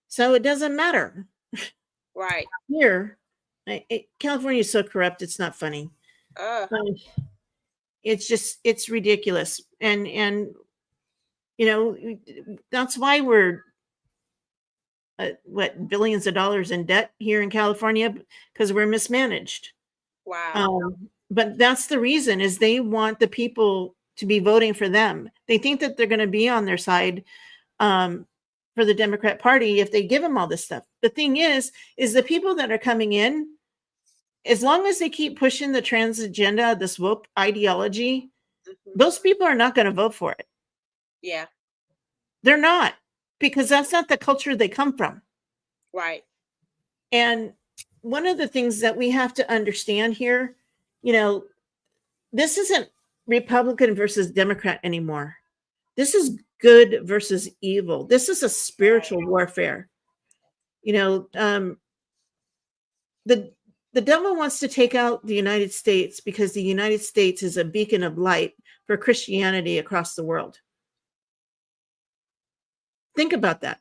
So it doesn't matter. Right. Here, California is so corrupt, it's not funny. It's ridiculous. And that's why we're billions of dollars in debt here in California, because we're mismanaged. Wow. But that's the reason, is they want the people to be voting for them. They think that they're going to be on their side for the Democrat Party if they give them all this stuff. The thing is the people that are coming in, as long as they keep pushing the trans agenda, this woke ideology, those people are not going to vote for it. Yeah. They're not, because that's not the culture they come from. Right. And one of the things that we have to understand here, this isn't Republican versus Democrat anymore. This is good versus evil. This is a spiritual warfare. The devil wants to take out the United States because the United States is a beacon of light for Christianity across the world. Think about that.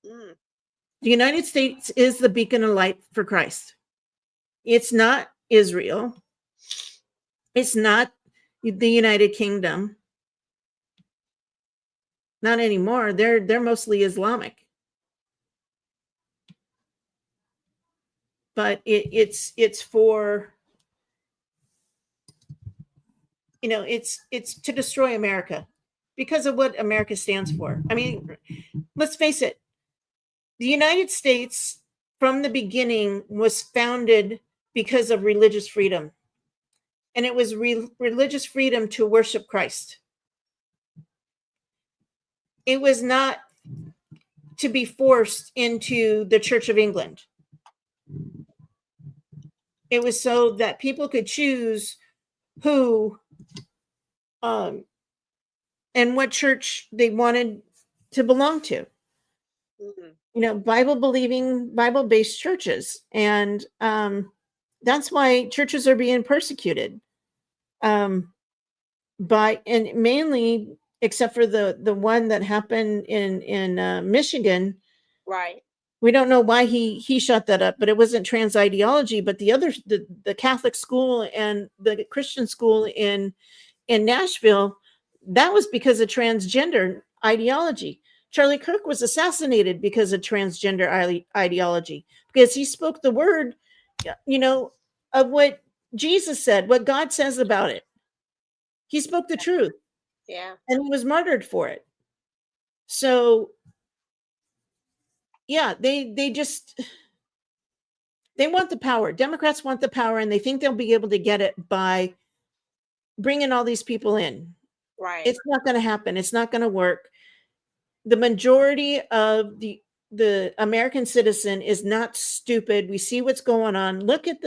The United States is the beacon of light for Christ. It's not Israel. It's not the United Kingdom. Not anymore. They're mostly Islamic. But it's for, it's to destroy America because of what America stands for. I mean, let's face it. The United States from the beginning was founded because of religious freedom. And it was religious freedom to worship Christ. It was not to be forced into the Church of England. It was so that people could choose who and what church they wanted to belong to. Bible-believing, Bible-based churches. And that's why churches are being persecuted. And mainly, except for the one that happened in Michigan. Right. We don't know why he shut that up, but it wasn't trans ideology. But the other, the Catholic school and the Christian school in Nashville, that was because of transgender ideology. Charlie Kirk was assassinated because of transgender ideology, because he spoke the word, of what Jesus said, what God says about it. He spoke the truth. Yeah. And he was martyred for it. So, yeah, they want the power. Democrats want the power, and they think they'll be able to get it by bringing all these people in. Right. It's not going to happen. It's not going to work. The majority of the American citizen is not stupid. We see what's going on. Look at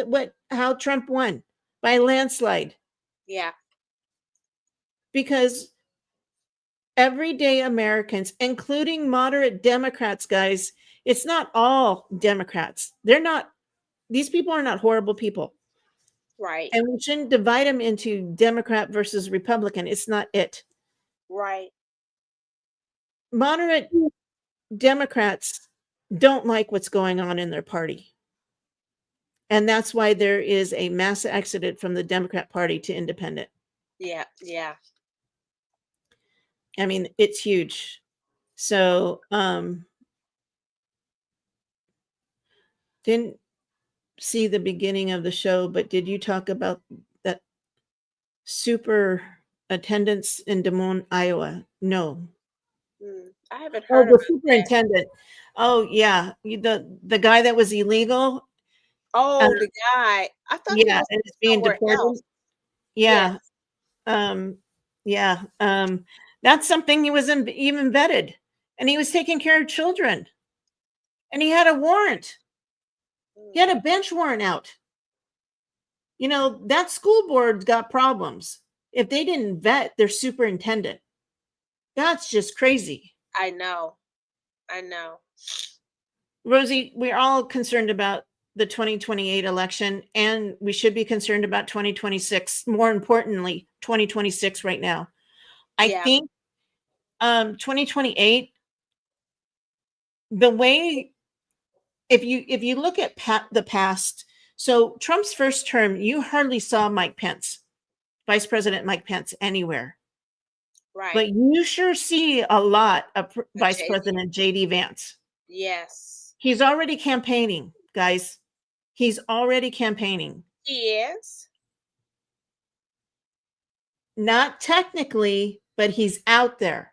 how Trump won by a landslide. Yeah. Because everyday Americans, including moderate Democrats, guys, it's not all Democrats. These people are not horrible people. Right. And we shouldn't divide them into Democrat versus Republican. It's not it. Right. Moderate Democrats don't like what's going on in their party. And that's why there is a mass exodus from the Democrat Party to independent. Yeah. Yeah. I mean, it's huge. So, didn't see the beginning of the show, but did you talk about that super attendance in Des Moines, Iowa? No. I haven't Oh, heard the about that. superintendent. Oh, yeah. The guy that was illegal. Oh, the guy. I thought he Yeah, was and it's being somewhere deported. else. Yeah. Yes. Yeah. That's something he was even vetted. And he was taking care of children. And he had a warrant. He had a bench warrant out. You know, that school board's got problems. If they didn't vet their superintendent, that's just crazy. I know. I know. Rosie, we're all concerned about the 2028 election, and we should be concerned about 2026. More importantly, 2026 right now. I think 2028, the way, if you look at the past, so Trump's first term, you hardly saw Mike Pence, Vice President Mike Pence, anywhere. Right. But you sure see a lot of Vice President J.D. Vance. Yes. He's already campaigning, guys. He's already campaigning. He is. Not technically, but he's out there.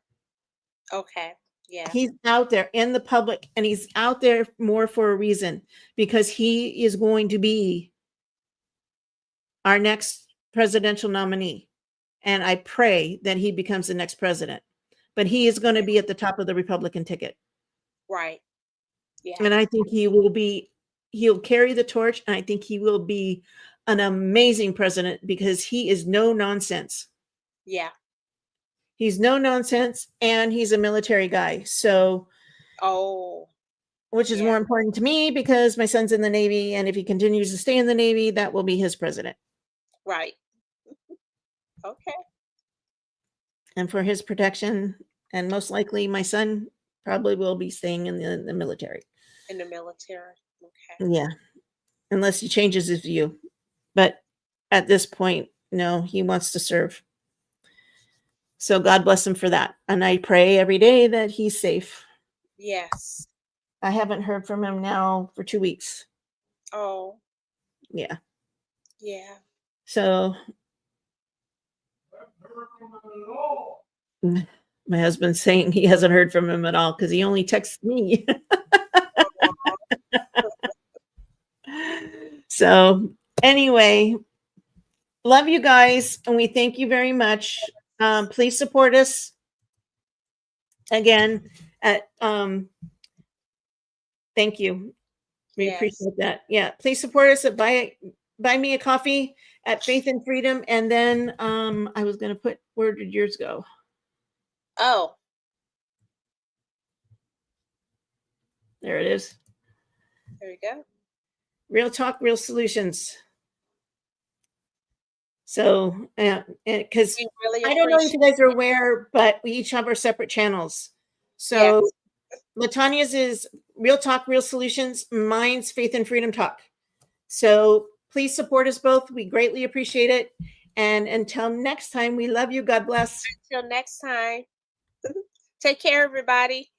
Okay. Yeah. He's out there in the public, and he's out there more for a reason, because he is going to be our next presidential nominee. And I pray that he becomes the next president. But he is going to be at the top of the Republican ticket. Right. Yeah. And I think he'll carry the torch, and I think he will be an amazing president, because he is no nonsense. Yeah. He's no nonsense, and he's a military guy. So, which is more important to me, because my son's in the Navy, and if he continues to stay in the Navy, that will be his president. Right. Okay. And for his protection, and most likely my son probably will be staying in the military. In the military. Okay. Yeah. Unless he changes his view. But at this point, no, he wants to serve. So God bless him for that. And I pray every day that he's safe. Yes. I haven't heard from him now for 2 weeks. Oh. Yeah. Yeah. So my husband's saying he hasn't heard from him at all, because he only texts me. So anyway, love you guys, and we thank you very much. Please support us again at thank you. We appreciate that. Yeah, please support us at buy me a coffee at Faith and Freedom. And then I was going to put, where did yours go? Oh, there it is. There we go. Real talk, real solutions. So, because really I don't know if you guys are aware, but we each have our separate channels. So, Latania's is Real Talk, Real Solutions. Mine's Faith and Freedom Talk. So, please support us both. We greatly appreciate it. And until next time, we love you. God bless. Until next time. Take care, everybody.